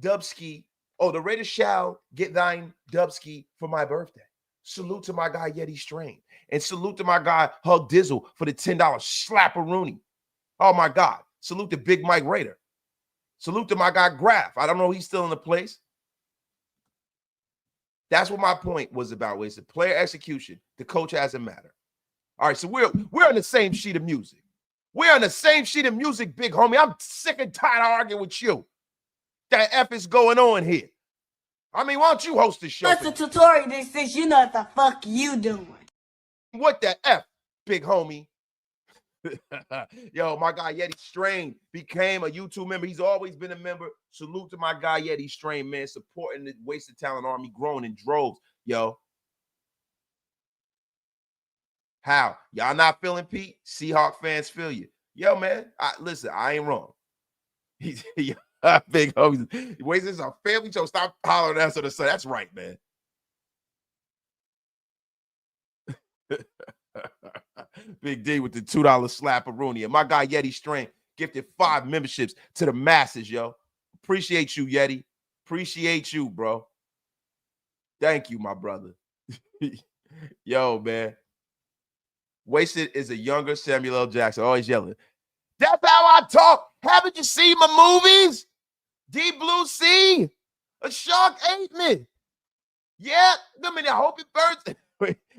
Dubsky. Oh, the Raiders shall get thine Dubsky for my birthday. Salute to my guy, Yeti String. And salute to my guy, Hug Dizzle, for the $10 slap-a-rooney. Oh, my God. Salute to Big Mike Raider. Salute to my guy, Graf. I don't know if he's still in the place. That's what my point was about. Was the player execution. The coach hasn't mattered. All right, so we're on the same sheet of music. We're on the same sheet of music, big homie. I'm sick and tired of arguing with you. That F is going on here. I mean, why don't you host the show? That's a tutorial that says you know what the fuck you doing. What the F, big homie? Yo, my guy Yeti Strain became a YouTube member. He's always been a member. Salute to my guy Yeti Strain, man, supporting the Wasted Talent Army, growing in droves. Yo, how? Y'all not feeling Pete? Seahawk fans feel you. Yo, man, listen, I ain't wrong. He's big homies. Wasted is a family show. Stop hollering at us. That's right, man. Big D with the $2 slap-a-rooney. And my guy Yeti Strain gifted 5 memberships to the masses, yo. Appreciate you, Yeti. Appreciate you, bro. Thank you, my brother. Yo, man. Wasted is a younger Samuel L. Jackson. Always yelling. That's how I talk. Haven't you seen my movies? Deep Blue Sea. A shark ate me. Yeah, I mean, I hope it burns.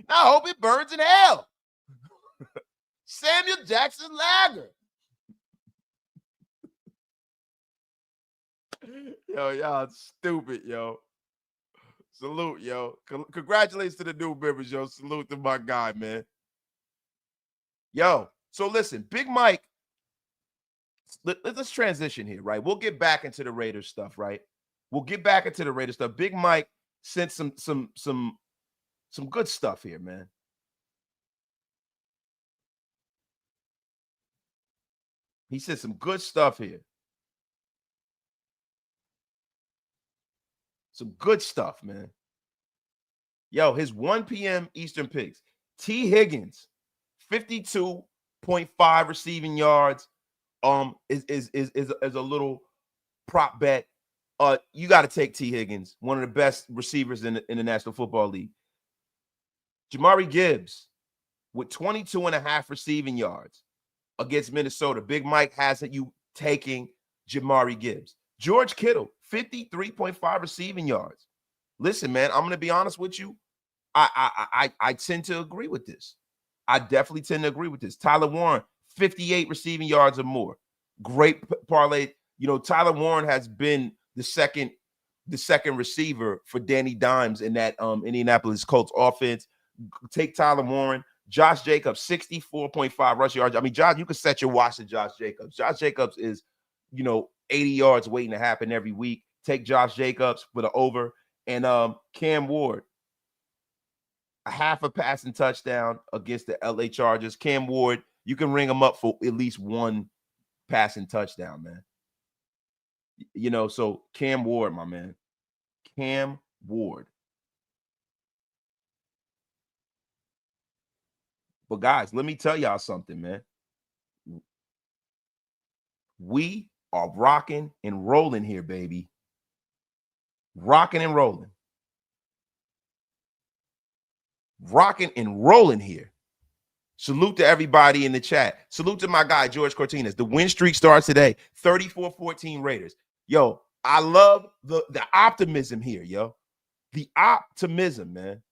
I hope it burns in hell. Samuel Jackson Lager. Yo, y'all stupid, yo. Salute, yo. Congratulations to the new members, yo. Salute to my guy, man. Yo, so listen, Big Mike, let's transition here, right? We'll get back into the Raiders stuff, right? We'll get back into the Raiders stuff. Big Mike sent some good stuff here, man. He said some good stuff here. Some good stuff, man. Yo, his 1 p.m. Eastern picks. T. Higgins, 52.5 receiving yards. Is a little prop bet. You got to take T. Higgins, one of the best receivers in the National Football League. Jamari Gibbs with 22.5 receiving yards against Minnesota. Big Mike has you taking Jamari Gibbs. George Kittle, 53.5 receiving yards. Listen, man, I'm going to be honest with you. I tend to agree with this. I definitely tend to agree with this. Tyler Warren, 58 receiving yards or more. Great parlay. You know, Tyler Warren has been the second receiver for Danny Dimes in that Indianapolis Colts offense. Take Tyler Warren. Josh Jacobs, 64.5 rush yards. I mean, Josh, you can set your watch to Josh Jacobs. Josh Jacobs is, 80 yards waiting to happen every week. Take Josh Jacobs for the over. And Cam Ward, a half a passing touchdown against the LA Chargers. Cam Ward, you can ring him up for at least one passing touchdown, man. So Cam Ward, my man. Cam Ward. But guys, let me tell y'all something, man. We are rocking and rolling here, baby. Rocking and rolling. Rocking and rolling here. Salute to everybody in the chat. Salute to my guy, George Cortines. The win streak starts today. 34-14 Raiders. Yo, I love the optimism here, yo. The optimism, man.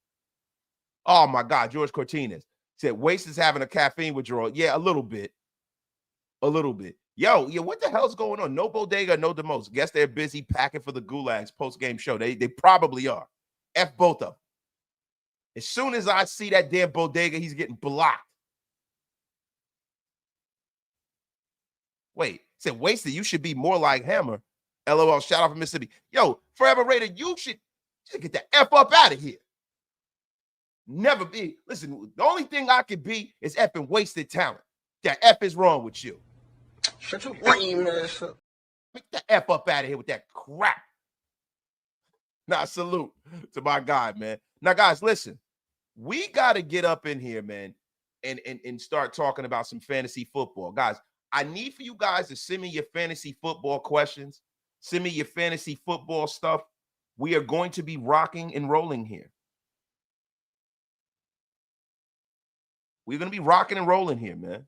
Oh, my God, George Cortines said, Waste is having a caffeine withdrawal. Yeah, a little bit. A little bit. Yo, what the hell's going on? No bodega, no demos. Guess they're busy packing for the Gulags post-game show. They probably are. F both of them. As soon as I see that damn bodega, he's getting blocked. Wait, said Wasted, you should be more like Hammer. LOL, shout out from Mississippi. Yo, Forever Raider, you should get the F up out of here. Never be. Listen, the only thing I could be is effing Wasted Talent. That F is wrong with you. Shut your lame ass up. Get the F up out of here with that crap. Nah, salute to my guy, man. Now, guys, listen. We got to get up in here, man, and start talking about some fantasy football. Guys, I need for you guys to send me your fantasy football questions. Send me your fantasy football stuff. We are going to be rocking and rolling here. We're going to be rocking and rolling here, man.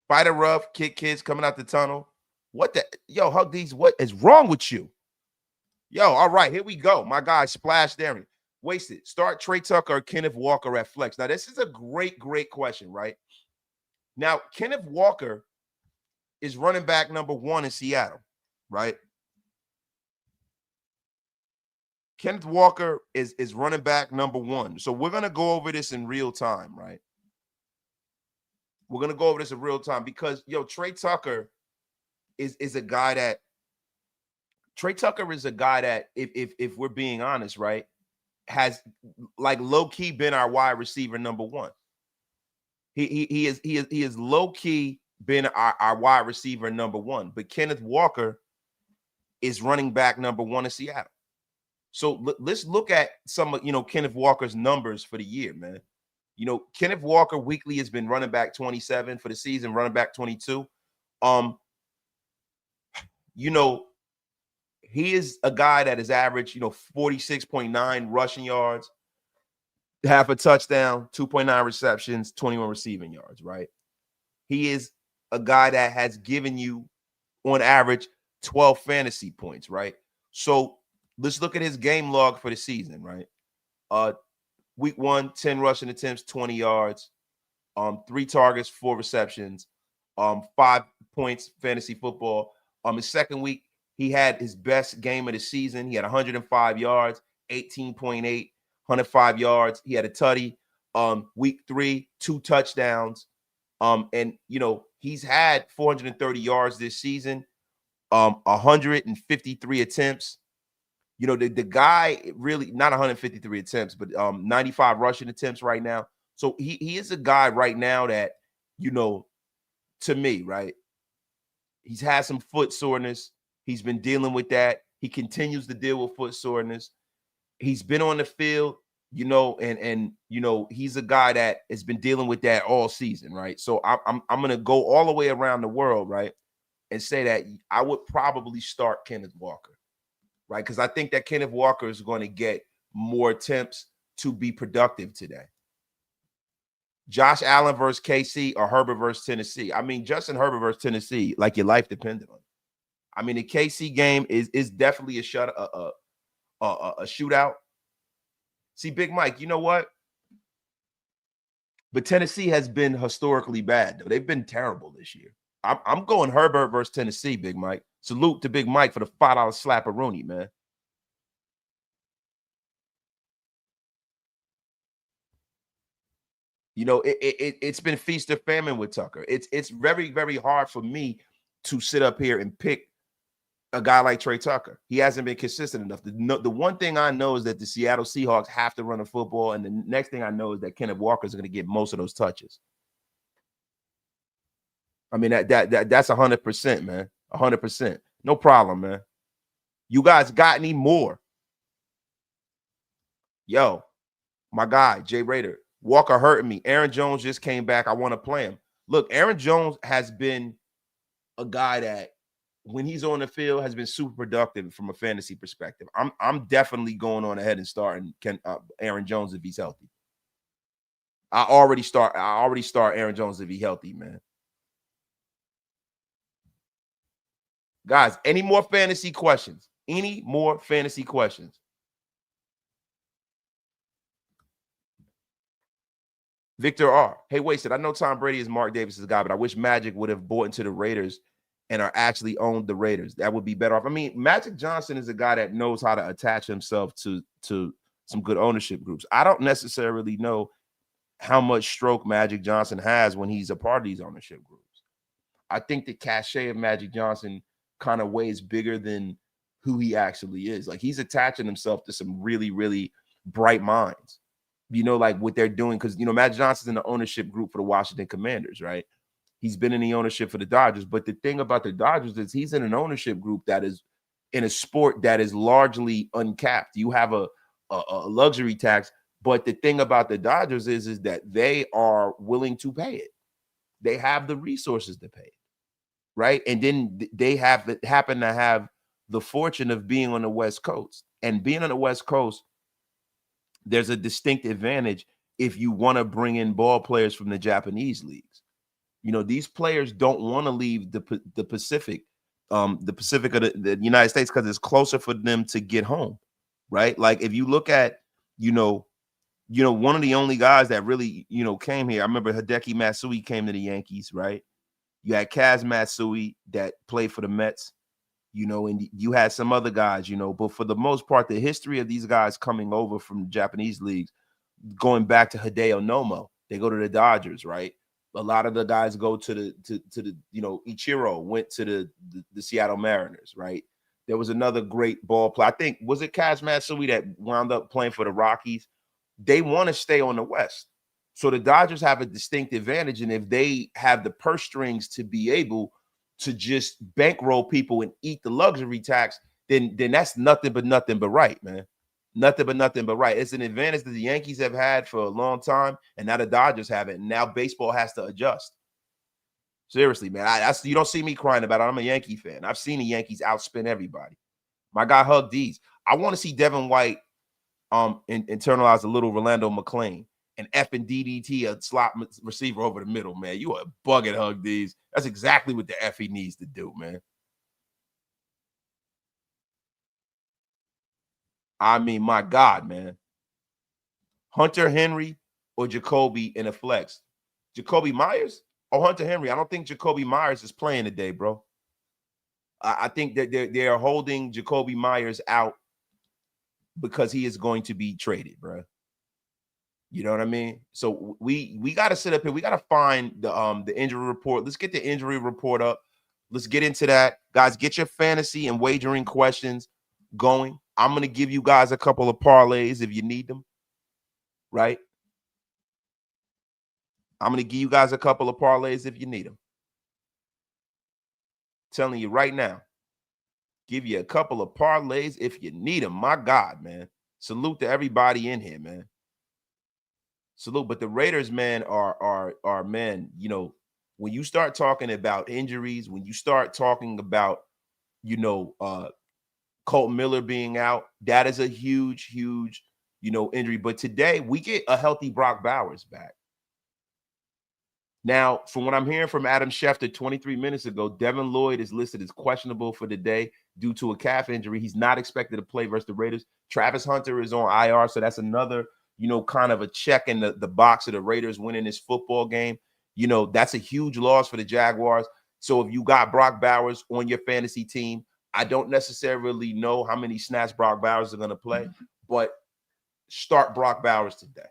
Fighter Rough, Kid Kids coming out the tunnel. What the? Yo, Hug These, what is wrong with you? Yo, all right, here we go. My guy, Splash Darren. Wasted. Start Trey Tucker or Kenneth Walker at flex. Now, this is a great question, right? Now, Kenneth Walker is running back number 1 in Seattle, right? Kenneth Walker is running back number 1. So we're going to go over this in real time, right? We're gonna go over this in real time because Trey Tucker is a guy that if we're being honest, right, has like low key been our wide receiver number one. He is low key been our wide receiver number one, but Kenneth Walker is running back number one in Seattle. So let's look at some of Kenneth Walker's numbers for the year, man. Kenneth Walker weekly has been running back 27 for the season, running back 22. He is a guy that has averaged 46.9 rushing yards, half a touchdown, 2.9 receptions, 21 receiving yards, right? He is a guy that has given you on average 12 fantasy points, right? So let's look at his game log for the season, right? Week 1, 10 rushing attempts, 20 yards, 3 targets, 4 receptions, 5 points fantasy football. His second week, he had his best game of the season. He had 105 yards, 18.8, 105 yards. He had a tutty. Week 3, 2 touchdowns. And he's had 430 yards this season, 153 attempts. The guy really not 153 attempts, but 95 rushing attempts right now. So he is a guy right now that, to me, right, he's had some foot soreness. He's been dealing with that. He continues to deal with foot soreness. He's been on the field, and he's a guy that has been dealing with that all season, right? So I'm gonna go all the way around the world, right, and say that I would probably start Kenneth Walker, right? Because I think that Kenneth Walker is going to get more attempts to be productive today. Josh Allen versus KC or Herbert versus Tennessee. I mean, Justin Herbert versus Tennessee, like your life depended on it. I mean, the KC game is definitely a shootout. See, Big Mike, you know what? But Tennessee has been historically bad, though. They've been terrible this year. I'm going Herbert versus Tennessee, Big Mike. Salute to Big Mike for the $5 slap-a-rooney, man. It's been feast or famine with Tucker. It's very, very hard for me to sit up here and pick a guy like Trey Tucker. He hasn't been consistent enough. The one thing I know is that the Seattle Seahawks have to run the football, and the next thing I know is that Kenneth Walker is going to get most of those touches. I mean, that's 100%, man. 100%. No problem, man. You guys got any more? Yo, my guy, Jay Raider. Walker hurting me. Aaron Jones just came back. I want to play him. Look, Aaron Jones has been a guy that, when he's on the field, has been super productive from a fantasy perspective. I'm definitely going on ahead and starting Aaron Jones if he's healthy. I already start Aaron Jones if he's healthy, man. Guys, any more fantasy questions? Any more fantasy questions? Victor R. Hey, Wasted. I know Tom Brady is Mark Davis's guy, but I wish Magic would have bought into the Raiders and are actually owned the Raiders. That would be better off. I mean, Magic Johnson is a guy that knows how to attach himself to some good ownership groups. I don't necessarily know how much stroke Magic Johnson has when he's a part of these ownership groups. I think the cachet of Magic Johnson kind of weighs bigger than who he actually is. Like, he's attaching himself to some really, really bright minds, like what they're doing. Because, Magic Johnson's in the ownership group for the Washington Commanders, right? He's been in the ownership for the Dodgers. But the thing about the Dodgers is he's in an ownership group that is in a sport that is largely uncapped. You have a luxury tax. But the thing about the Dodgers is that they are willing to pay it. They have the resources to pay it, right? And then they happen to have the fortune of being on the West Coast. And being on the West Coast, there's a distinct advantage if you want to bring in ball players from the Japanese leagues. These players don't want to leave the Pacific, the Pacific of the United States, because it's closer for them to get home, right? Like, if you look at, one of the only guys that really, came here. I remember Hideki Matsui came to the Yankees, right? You had Kaz Matsui that played for the Mets, and you had some other guys, but for the most part, the history of these guys coming over from the Japanese leagues, going back to Hideo Nomo, they go to the Dodgers, right? A lot of the guys go to the Ichiro went to the Seattle Mariners, right? There was another great ball play. I think, was it Kaz Matsui that wound up playing for the Rockies? They want to stay on the West. So the Dodgers have a distinct advantage. And if they have the purse strings to be able to just bankroll people and eat the luxury tax, then that's nothing but right, man. Nothing but right. It's an advantage that the Yankees have had for a long time, and now the Dodgers have it. And now baseball has to adjust. Seriously, man. You don't see me crying about it. I'm a Yankee fan. I've seen the Yankees outspin everybody. My guy Hug D's. I want to see Devin White internalize a little Rolando McClain and F and DDT a slot receiver over the middle, man. You are bugging, Hug D's. That's exactly what the F he needs to do, man. I mean, my God, man. Hunter Henry or Jacoby in a flex? Jacoby Myers or Hunter Henry? I don't think Jacoby Myers is playing today, bro. I think that they are holding Jacoby Myers out because he is going to be traded, bro. You know what I mean? So we got to sit up here. We got to find the injury report. Let's get the injury report up. Let's get into that. Guys, get your fantasy and wagering questions going. I'm going to give you guys a couple of parlays if you need them, right? I'm going to give you guys a couple of parlays if you need them. Telling you right now, give you a couple of parlays if you need them. My God, man. Salute to everybody in here, man. Salute. But the Raiders, man, are man, when you start talking about injuries, when you start talking about, Colt Miller being out, that is a huge, injury. But today we get a healthy Brock Bowers back. Now, from what I'm hearing from Adam Schefter 23 minutes ago, Devin Lloyd is listed as questionable for the day due to a calf injury. He's not expected to play versus the Raiders. Travis Hunter is on IR, so that's another, kind of a check in the box of the Raiders winning this football game. That's a huge loss for the Jaguars. So if you got Brock Bowers on your fantasy team, I don't necessarily know how many snaps Brock Bowers are going to play, but start Brock Bowers today.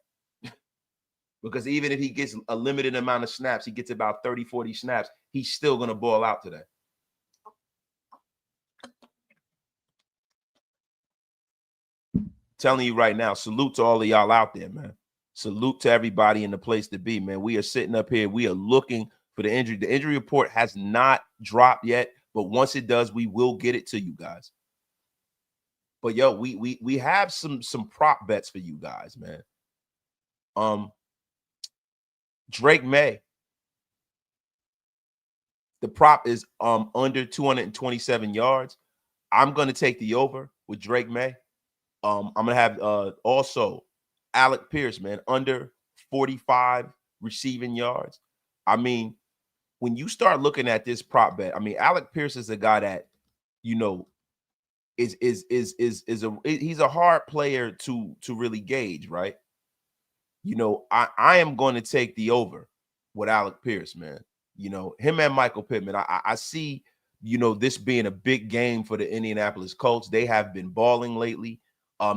Because even if he gets a limited amount of snaps, he gets about 30, 40 snaps, he's still going to ball out today. Telling you right now, salute to all of y'all out there, man. Salute to everybody in the place to be, man. We are sitting up here. We are looking for the injury. The injury report has not dropped yet, but once it does, we will get it to you guys. But yo, we have some prop bets for you guys, man. Drake May. The prop is under 227 yards. I'm going to take the over with Drake May. I'm going to have also Alec Pierce, man, under 45 receiving yards. I mean, when you start looking at this prop bet, I mean, Alec Pierce is a guy that, he's a hard player to really gauge, right? I am going to take the over with Alec Pierce, man. Him and Michael Pittman. I see, this being a big game for the Indianapolis Colts. They have been balling lately.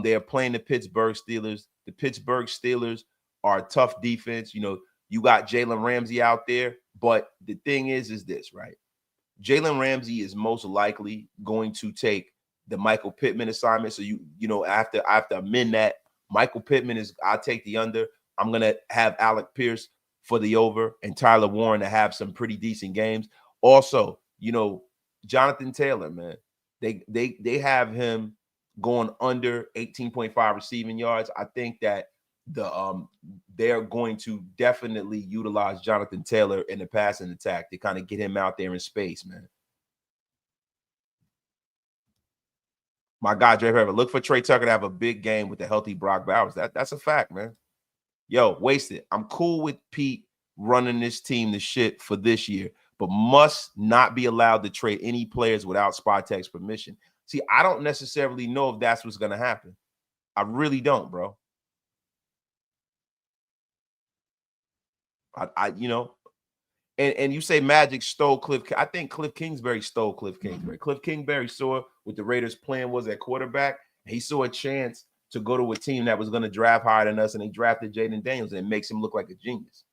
They are playing the Pittsburgh Steelers. The Pittsburgh Steelers are a tough defense. You got Jalen Ramsey out there, but the thing is this, right? Jalen Ramsey is most likely going to take the Michael Pittman assignment. So after amend that, Michael Pittman I'll take the under. I'm gonna have Alec Pierce for the over and Tyler Warren to have some pretty decent games. Also, Jonathan Taylor, man, they have him going under 18.5 receiving yards. I think that they're going to definitely utilize Jonathan Taylor in the passing attack to kind of get him out there in space, man. My God, Dre Forever, look for Trey Tucker to have a big game with the healthy Brock Bowers. That's a fact, man. Yo, wasted. I'm cool with Pete running this team to shit for this year, but must not be allowed to trade any players without Spytek's permission. See, I don't necessarily know if that's what's going to happen. I really don't, bro. And you say Magic stole Cliff. I think Cliff Kingsbury stole Cliff Kingsbury. Cliff Kingsbury saw what the Raiders' plan was at quarterback. He saw a chance to go to a team that was going to draft higher than us, and they drafted Jaden Daniels, and it makes him look like a genius.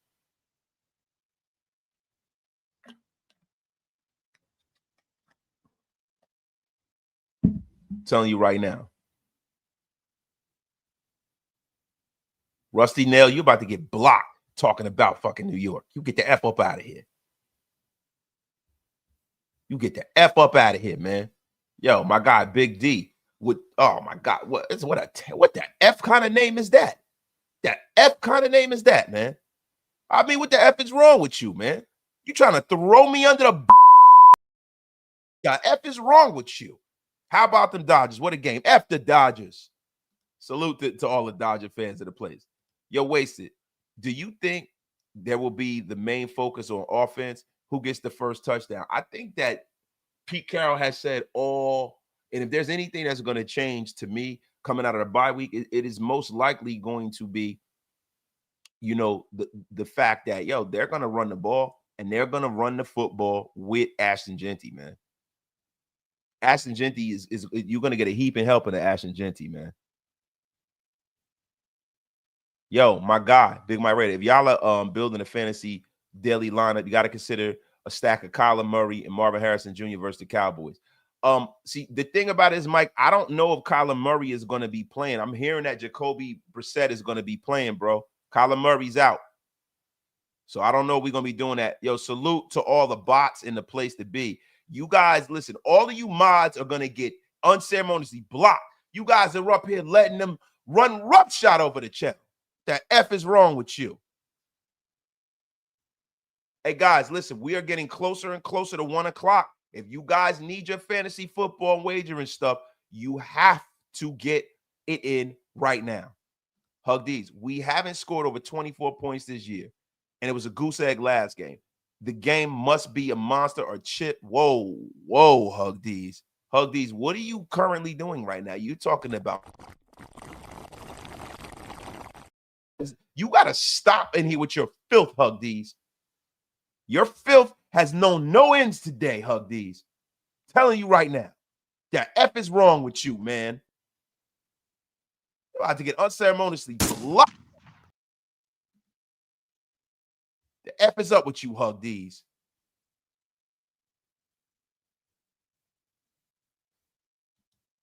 I'm telling you right now. Rusty Nail, you're about to get blocked talking about fucking New York. You get the F up out of here. You get the F up out of here, man. Yo, my guy, Big D. Oh my God, what the F kind of name is that? That F kind of name is that, man? I mean, what the F is wrong with you, man? You trying to throw me under the the F is wrong with you? How about them Dodgers? What a game. F the Dodgers. Salute to all the Dodger fans of the place. Yo, Wasted. Do you think there will be the main focus on offense? Who gets the first touchdown? I think that Pete Carroll has said and if there's anything that's going to change to me coming out of the bye week, it is most likely going to be, the fact that, they're going to run the ball and they're going to run the football with Ashton Genty, man. Ashton Genty is you're going to get a heaping help of the Ashton Genty, man. Yo, my guy, Big Mike Raider, if y'all are building a fantasy daily lineup, you got to consider a stack of Kyler Murray and Marvin Harrison Jr. versus the Cowboys. See, the thing about it is, Mike, I don't know if Kyler Murray is going to be playing. I'm hearing that Jacoby Brissett is going to be playing, bro. Kyler Murray's out. So I don't know if we're going to be doing that. Yo, salute to all the bots in the place to be. You guys, listen, all of you mods are going to get unceremoniously blocked. You guys are up here letting them run roughshod over the channel. The F is wrong with you. Hey, guys, listen, we are getting closer and closer to 1 o'clock. If you guys need your fantasy football wagering stuff, you have to get it in right now. Hug these. We haven't scored over 24 points this year, and it was a goose egg last game. The game must be a monster or chip. Whoa, Hug these. Hug these. What are you currently doing right now? You talking about? You got to stop in here with your filth, Hug these. Your filth has known no ends today, Hug these. Telling you right now, the F is wrong with you, man. You're about to get unceremoniously blocked. The F is up with you, Hug these.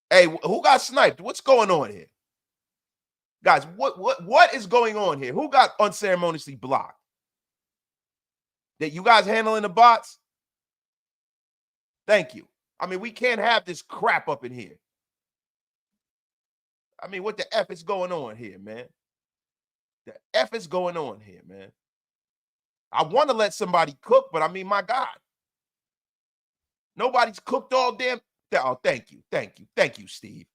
Hey, who got sniped? What's going on here? Guys, what is going on here? Who got unceremoniously blocked? That you guys handling the bots? Thank you. I mean, we can't have this crap up in here. I mean, what the F is going on here, man? The F is going on here, man. I want to let somebody cook, but I mean, my God. Nobody's cooked all damn. Oh, thank you, Steve.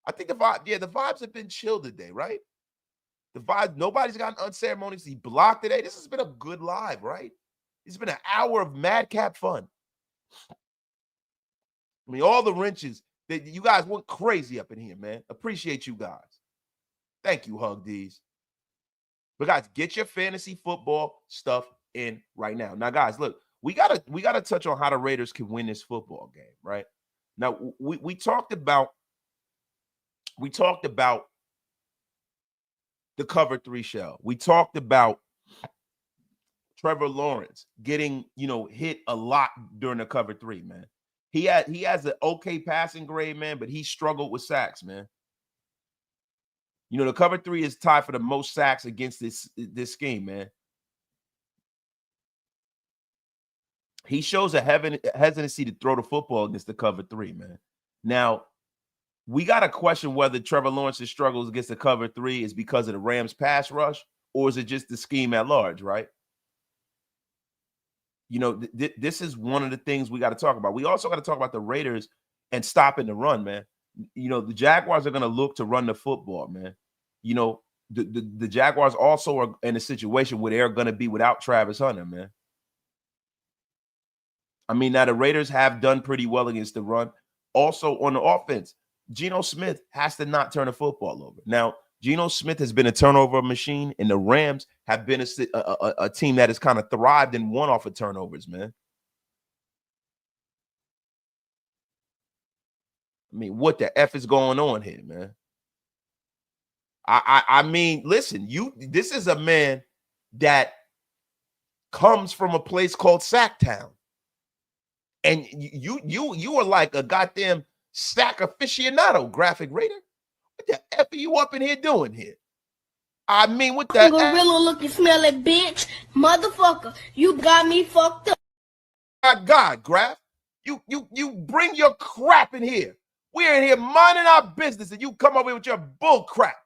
I think the vibes have been chill today, right? The vibe, nobody's gotten unceremoniously blocked today. This has been a good live, right? It's been an hour of madcap fun. I mean, all the wrenches that you guys went crazy up in here, man. Appreciate you guys. Thank you, Hug D's. But guys, get your fantasy football stuff in right now. Now, guys, look, we gotta touch on how the Raiders can win this football game, right? Now, we talked about the cover 3 shell. We talked about Trevor Lawrence getting, hit a lot during the cover 3, man. He has an okay passing grade, man, but he struggled with sacks, man. The cover 3 is tied for the most sacks against this scheme, man. He shows a hesitancy to throw the football against the cover 3, man. Now, we got to question whether Trevor Lawrence's struggles against the cover 3 is because of the Rams pass rush, or is it just the scheme at large, right? This is one of the things we got to talk about. We also got to talk about the Raiders and stopping the run, man. The Jaguars are going to look to run the football, man. The Jaguars also are in a situation where they're going to be without Travis Hunter, man. I mean, now the Raiders have done pretty well against the run. Also on the offense, Geno Smith has to not turn the football over. Now, Geno Smith has been a turnover machine, and the Rams have been a team that has kind of thrived and won off of turnovers, man. I mean, what the F is going on here, man? I mean, listen, this is a man that comes from a place called Sacktown. And you are like a goddamn sack aficionado, graphic Raider. What the F are you up in here doing here? I mean, what the Gorilla looking smelly bitch. Motherfucker, you got me fucked up. My God, Graf. You bring your crap in here. We're in here minding our business, and you come over here with your bull crap.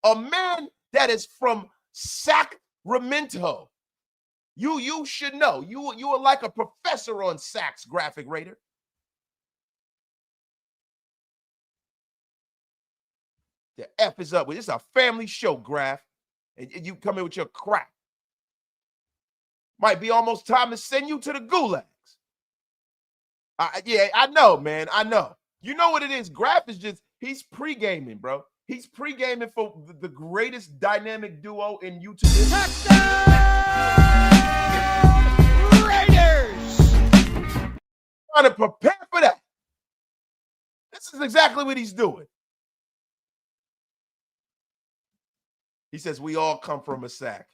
A man that is from Sacramento. You should know. You are like a professor on sacks, graphic Raider. The F is up with this is a family show, Graf. And you come in with your crap. Might be almost time to send you to the gulags. Yeah, I know, man. I know. You know what it is? Graf is just, he's pre-gaming, bro. He's pre-gaming for the greatest dynamic duo in YouTube. Raiders! Trying to prepare for that. This is exactly what he's doing. He says, we all come from a sack.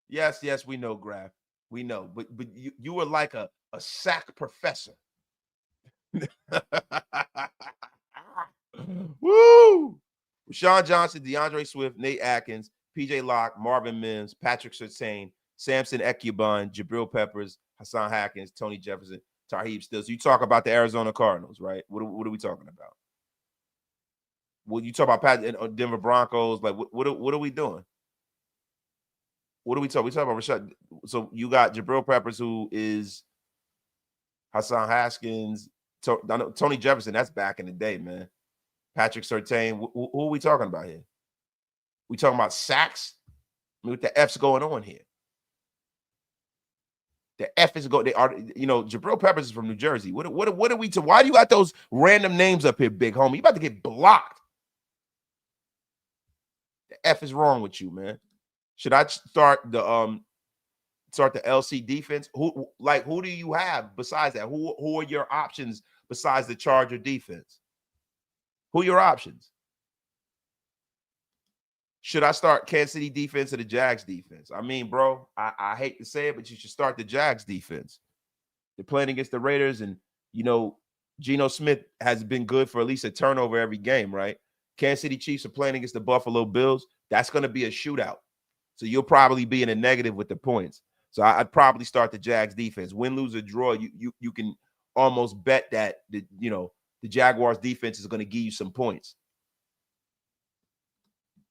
Yes, we know, Graf. We know. But you are like a sack professor. Woo! Rashawn Johnson, DeAndre Swift, Nate Atkins, PJ Locke, Marvin Mims, Patrick Surtain, Samson Ekubun, Jabril Peppers, Hassan Haskins, Tony Jefferson, Tarheeb Stills. You talk about the Arizona Cardinals, right? What are we talking about? Well, you talk about Denver Broncos. Like, what are we doing? What are we talking? We talking about Rashad. So you got Jabril Peppers, who is Hassan Haskins, Tony Jefferson. That's back in the day, man. Patrick Surtain. Who are we talking about here? We talking about sacks? I mean, what the F's going on here? The F is going. They are, Jabril Peppers is from New Jersey. What are we to? Why do you got those random names up here, big homie? You about to get blocked. The F is wrong with you, man. Should I start the LC defense? Who do you have besides that? Who are your options besides the Charger defense? Who are your options? Should I start Kansas City defense or the Jags defense? I mean, bro, I hate to say it, but you should start the Jags defense. They're playing against the Raiders, and, Geno Smith has been good for at least a turnover every game, right? Kansas City Chiefs are playing against the Buffalo Bills. That's going to be a shootout. So you'll probably be in a negative with the points. So I'd probably start the Jags defense. Win, lose, or draw, you can almost bet that the Jaguars defense is going to give you some points.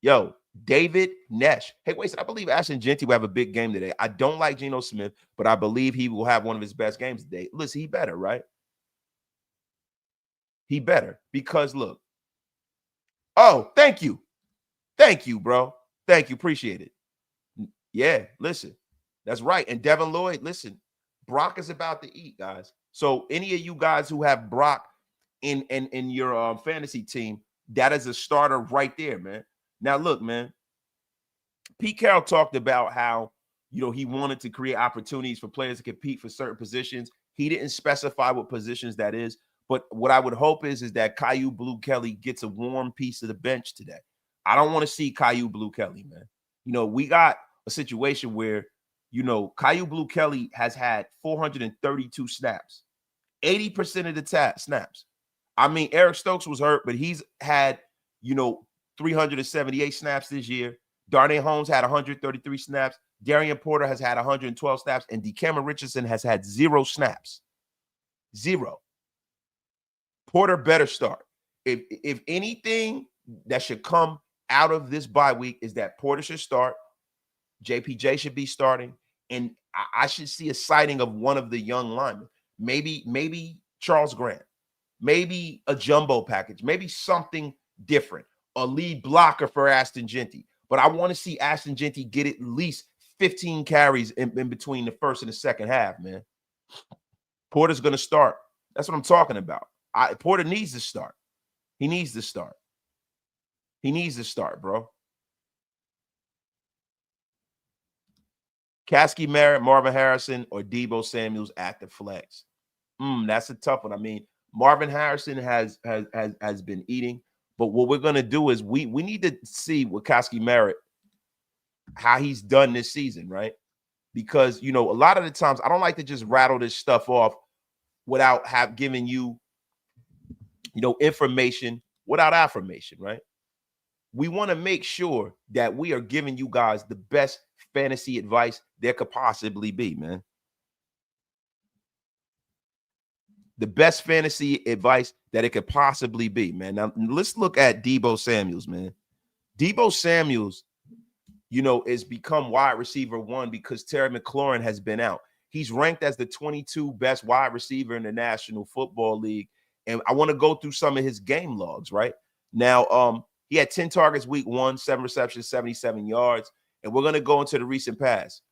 Yo, David Nesh. Hey, wait, I believe Ashton Jeanty will have a big game today. I don't like Geno Smith, but I believe he will have one of his best games today. Listen, he better, right? He better, because look. Oh, thank you. Thank you, bro. Thank you. Appreciate it. Yeah, listen. That's right. And Devin Lloyd, listen, Brock is about to eat, guys. So any of you guys who have Brock in your fantasy team, that is a starter right there, man. Now, look, man, Pete Carroll talked about how, he wanted to create opportunities for players to compete for certain positions. He didn't specify what positions that is. But what I would hope is that Caillou Blue Kelly gets a warm piece of the bench today. I don't want to see Caillou Blue Kelly, man. We got a situation where, Caillou Blue Kelly has had 432 snaps, 80% of the snaps. I mean, Eric Stokes was hurt, but he's had, 378 snaps this year. Darnay Holmes had 133 snaps. Darian Porter has had 112 snaps, and DeCameron Richardson has had 0 snaps. 0. Porter better start. If anything that should come out of this bye week is that Porter should start, JPJ should be starting, and I should see a sighting of one of the young linemen. Maybe Charles Grant, maybe a jumbo package, maybe something different, a lead blocker for Ashton Jeanty. But I want to see Ashton Jeanty get at least 15 carries in between the first and the second half, man. Porter's going to start. That's what I'm talking about. Porter needs to start. He needs to start. He needs to start, bro. Kasky Merritt, Marvin Harrison, or Deebo Samuels at the flex. That's a tough one. I mean, Marvin Harrison has been eating, but what we're gonna do is we need to see with Kasky Merritt how he's done this season, right? Because a lot of the times I don't like to just rattle this stuff off without giving you, information without affirmation, right? We want to make sure that we are giving you guys the best fantasy advice there could possibly be, man. The best fantasy advice that it could possibly be, man. Now, let's look at Deebo Samuels, man. Deebo Samuels, is become wide receiver 1 because Terry McLaurin has been out. He's ranked as the 22 best wide receiver in the National Football League. And I want to go through some of his game logs, right? Now, he had 10 targets week 1, 7 receptions, 77 yards. And we're going to go into the recent past.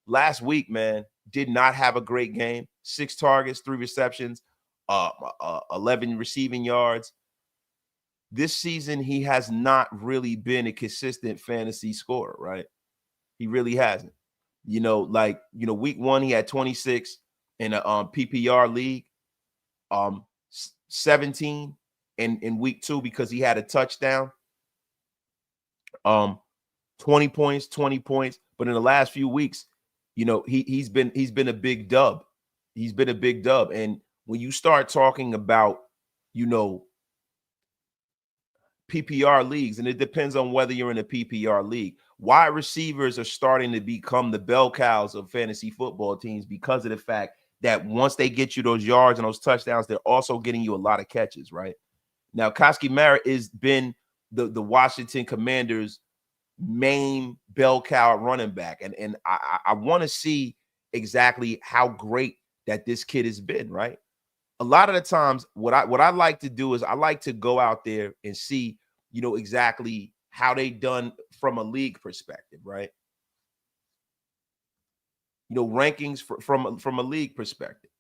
Last week, man, did not have a great game. 6 targets, 3 receptions, 11 receiving yards. This season, he has not really been a consistent fantasy scorer, right? He really hasn't. Week 1, he had 26 in a PPR league, 17 in week 2 because he had a touchdown, 20 points. But in the last few weeks, he's been a big dub. He's been a big dub. And when you start talking about, PPR leagues, and it depends on whether you're in a PPR league, wide receivers are starting to become the bell cows of fantasy football teams because of the fact that once they get you those yards and those touchdowns, they're also getting you a lot of catches, right? Now, Koski Merritt has been the Washington Commanders' main bell cow running back. And I want to see exactly how great that this kid has been, right? A lot of the times, what I like to do is I like to go out there and see, exactly how they done from a league perspective, right? Rankings from a league perspective.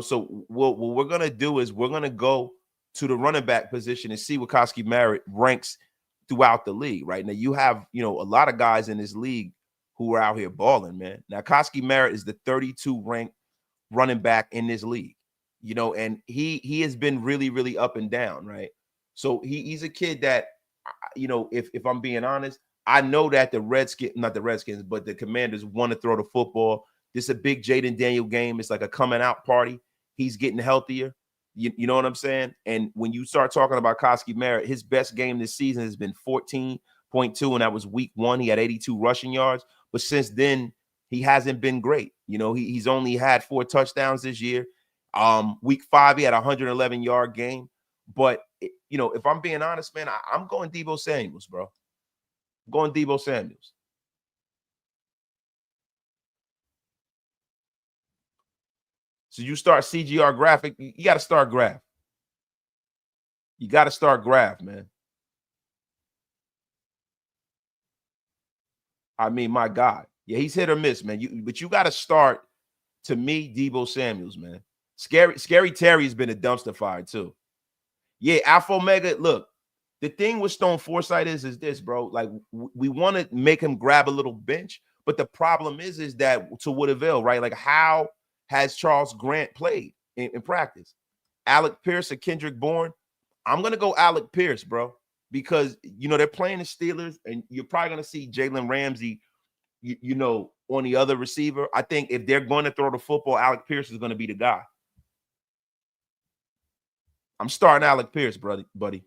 So what we're gonna do is we're gonna go to the running back position and see what Koski Merritt ranks throughout the league, right? Now you have a lot of guys in this league who are out here balling, man. Now Koski Merritt is the 32 ranked running back in this league. And he has been really, really up and down, right? So he's a kid that, if I'm being honest, I know that not the Redskins, but the Commanders want to throw the football. This is a big Jaden Daniel game. It's like a coming out party. He's getting healthier. You know what I'm saying? And when you start talking about Koski Merritt, his best game this season has been 14.2, and that was week 1. He had 82 rushing yards. But since then, he hasn't been great. He's only had 4 touchdowns this year. Week 5, he had a 111-yard game. But, if I'm being honest, man, I'm going Deebo Samuels, bro. I'm going Deebo Samuels. So you start CGR graphic, you got to start graph. You got to start graph, man. I mean, my God. Yeah, he's hit or miss, man. But you got to start, to me, Deebo Samuels, man. Scary Terry's been a dumpster fire, too. Yeah, Alpha Omega, look, the thing with Stone Forsythe is this, bro. Like, we want to make him grab a little bench, but the problem is that to what avail, right? Like, how has Charles Grant played in practice? Alec Pierce or Kendrick Bourne? I'm going to go Alec Pierce, bro, because, they're playing the Steelers, and you're probably going to see Jalen Ramsey, on the other receiver. I think if they're going to throw the football, Alec Pierce is going to be the guy. I'm starting Alec Pierce, buddy.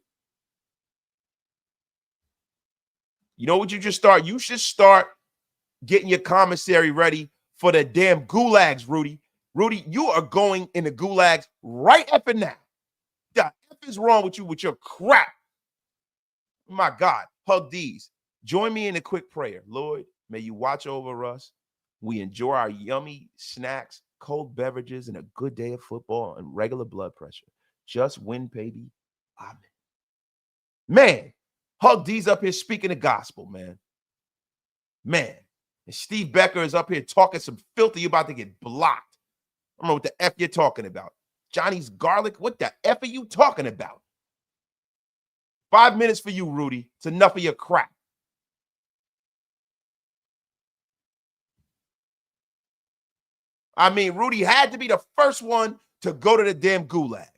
You know what you just start? You should start getting your commissary ready for the damn gulags, Rudy. Rudy, you are going in the gulags right effing now. The F is wrong with you with your crap. My God, hug these. Join me in a quick prayer. Lord, may you watch over us. We enjoy our yummy snacks, cold beverages, and a good day of football and regular blood pressure. Just win, baby. Amen. Man, Hug D's up here speaking the gospel, man. Man. And Steve Becker is up here talking some filthy. You're about to get blocked. I don't know what the F you're talking about. Johnny's garlic, what the F are you talking about? 5 minutes for you, Rudy. It's enough of your crap. I mean, Rudy had to be the first one to go to the damn gulags.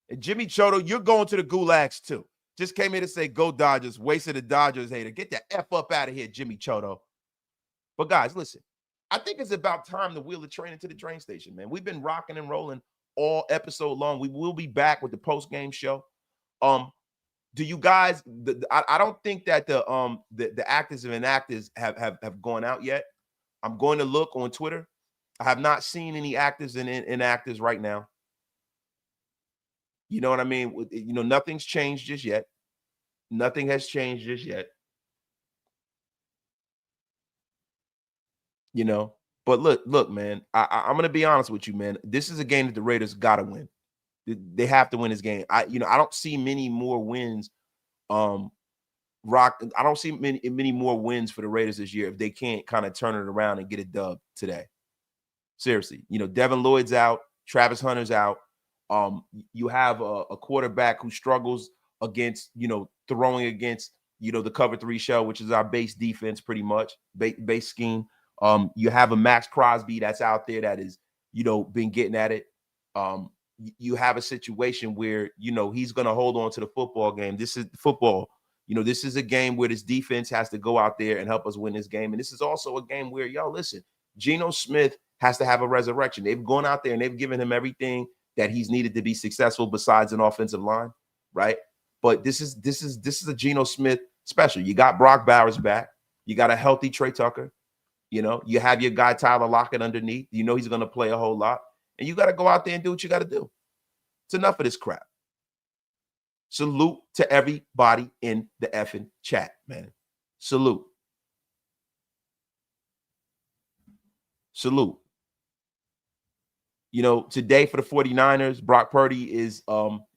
And Jimmy Chodo, you're going to the gulags too. Just came here to say, go Dodgers, wasted a Dodgers hater. Get the F up out of here, Jimmy Chodo. But guys, listen, I think it's about time to wheel the train into the train station, man. We've been rocking and rolling all episode long. We will be back with the post-game show. Do you guys? I don't think that the actors and inactors have gone out yet. I'm going to look on Twitter. I have not seen any actors and inactors right now. You know what I mean? You know, nothing's changed just yet. Nothing has changed just yet. You know, but look, man. I'm gonna be honest with you, man. This is a game that the Raiders gotta win. They have to win this game. I don't see many more wins. I don't see many more wins for the Raiders this year if they can't kind of turn it around and get a dub today. Seriously, you know, Devin Lloyd's out, Travis Hunter's out. You have a quarterback who struggles against, you know, throwing against, you know, the cover 3 shell, which is our base defense, pretty much base scheme. You have a Max Crosby that's out there that is, you know, been getting at it. You have a situation where, you know, he's going to hold on to the football game. This is football. You know, this is a game where this defense has to go out there and help us win this game. And this is also a game where, y'all, listen, Geno Smith has to have a resurrection. They've gone out there and they've given him everything that he's needed to be successful besides an offensive line, right? But this is a Geno Smith special. You got Brock Bowers back. You got a healthy Trey Tucker. You know, you have your guy Tyler Lockett underneath. You know he's going to play a whole lot. And you got to go out there and do what you got to do. It's enough of this crap. Salute to everybody in the effing chat, man. Salute. Salute. You know, today for the 49ers, Brock Purdy is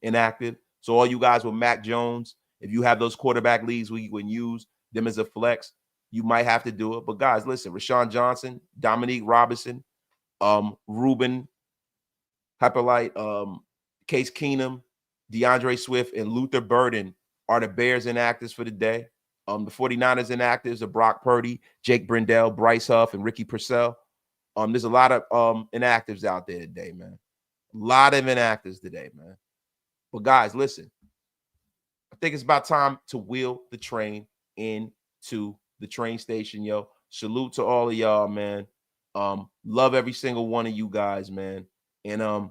inactive. So all you guys with Mac Jones, if you have those quarterback leagues where you can use them as a flex, you might have to do it. But guys, listen, Rashawn Johnson, Dominique Robinson, Ruben Hyperlight, Case Keenum, DeAndre Swift, and Luther Burden are the Bears inactives for the day. The 49ers inactives are Brock Purdy, Jake Brendel, Bryce Huff, and Ricky Purcell. There's a lot of inactives out there today, man. A lot of inactives today, man. But guys, listen. I think it's about time to wheel the train into the train station, yo. Salute to all of y'all, man. Love every single one of you guys, man. And I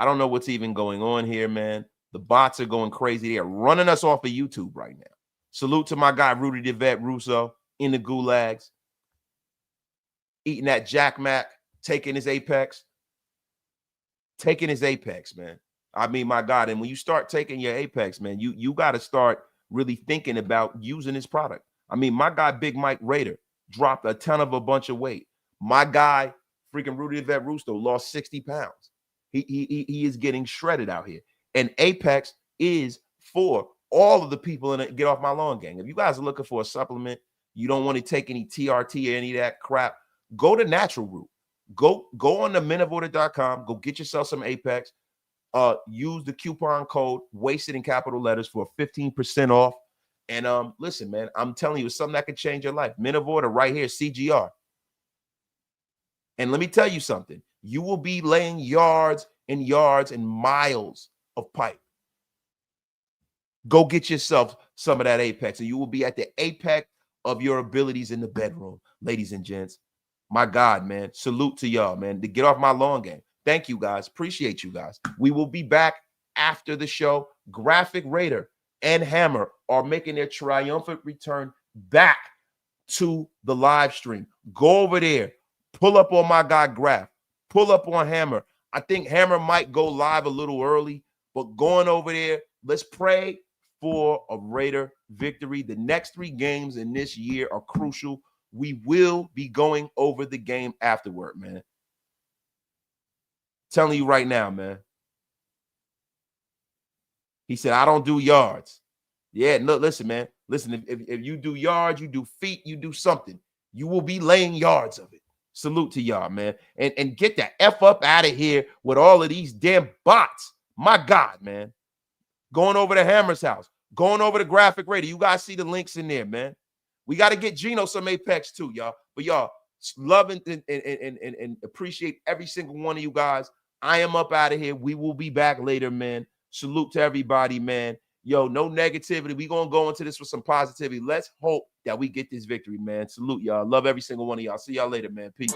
don't know what's even going on here, man. The bots are going crazy. They're running us off of YouTube right now. Salute to my guy, Rudy the Vet Russo, in the gulags. Eating that Jack Mac, taking his apex. Taking his apex, man. I mean, my God. And when you start taking your apex, man, you got to start really thinking about using this product. I mean, my guy, Big Mike Raider, dropped a ton of a bunch of weight. My guy, freaking Rudy the Vet Russo, lost 60 pounds. He is getting shredded out here. And Apex is for all of the people in the Get Off My Lawn gang. If you guys are looking for a supplement, you don't want to take any TRT or any of that crap, go to Natural Root. Go on to menoforder.com. Go get yourself some Apex. Use the coupon code WASTED in capital letters for 15% off. And listen, man, I'm telling you, it's something that could change your life. Men of Order right here, CGR. And let me tell you something. You will be laying yards and yards and miles of pipe. Go get yourself some of that Apex, and you will be at the apex of your abilities in the bedroom, ladies and gents. My God, man. Salute to y'all, man. To Get Off My Lawn game. Thank you, guys. Appreciate you guys. We will be back after the show. Graphic Raider and Hammer are making their triumphant return back to the live stream. Go over there. Pull up on my guy, Graph. Pull up on Hammer. I think Hammer might go live a little early, but going over there, let's pray for a Raider victory. The next 3 games in this year are crucial. We will be going over the game afterward, man. Telling you right now, man. He said, I don't do yards. Yeah, look, listen, man. Listen, if you do yards, you do feet, you do something. You will be laying yards of it. Salute to y'all, man. And get the F up out of here with all of these damn bots. My God, man. Going over to Hammer's house. Going over to Graphic Raider. You guys see the links in there, man. We got to get Geno some Apex too, y'all. But y'all, love and appreciate every single one of you guys. I am up out of here. We will be back later, man. Salute to everybody, man. Yo, no negativity. We gonna go into this with some positivity. Let's hope that we get this victory, man. Salute y'all. Love every single one of y'all. See y'all later, man. Peace.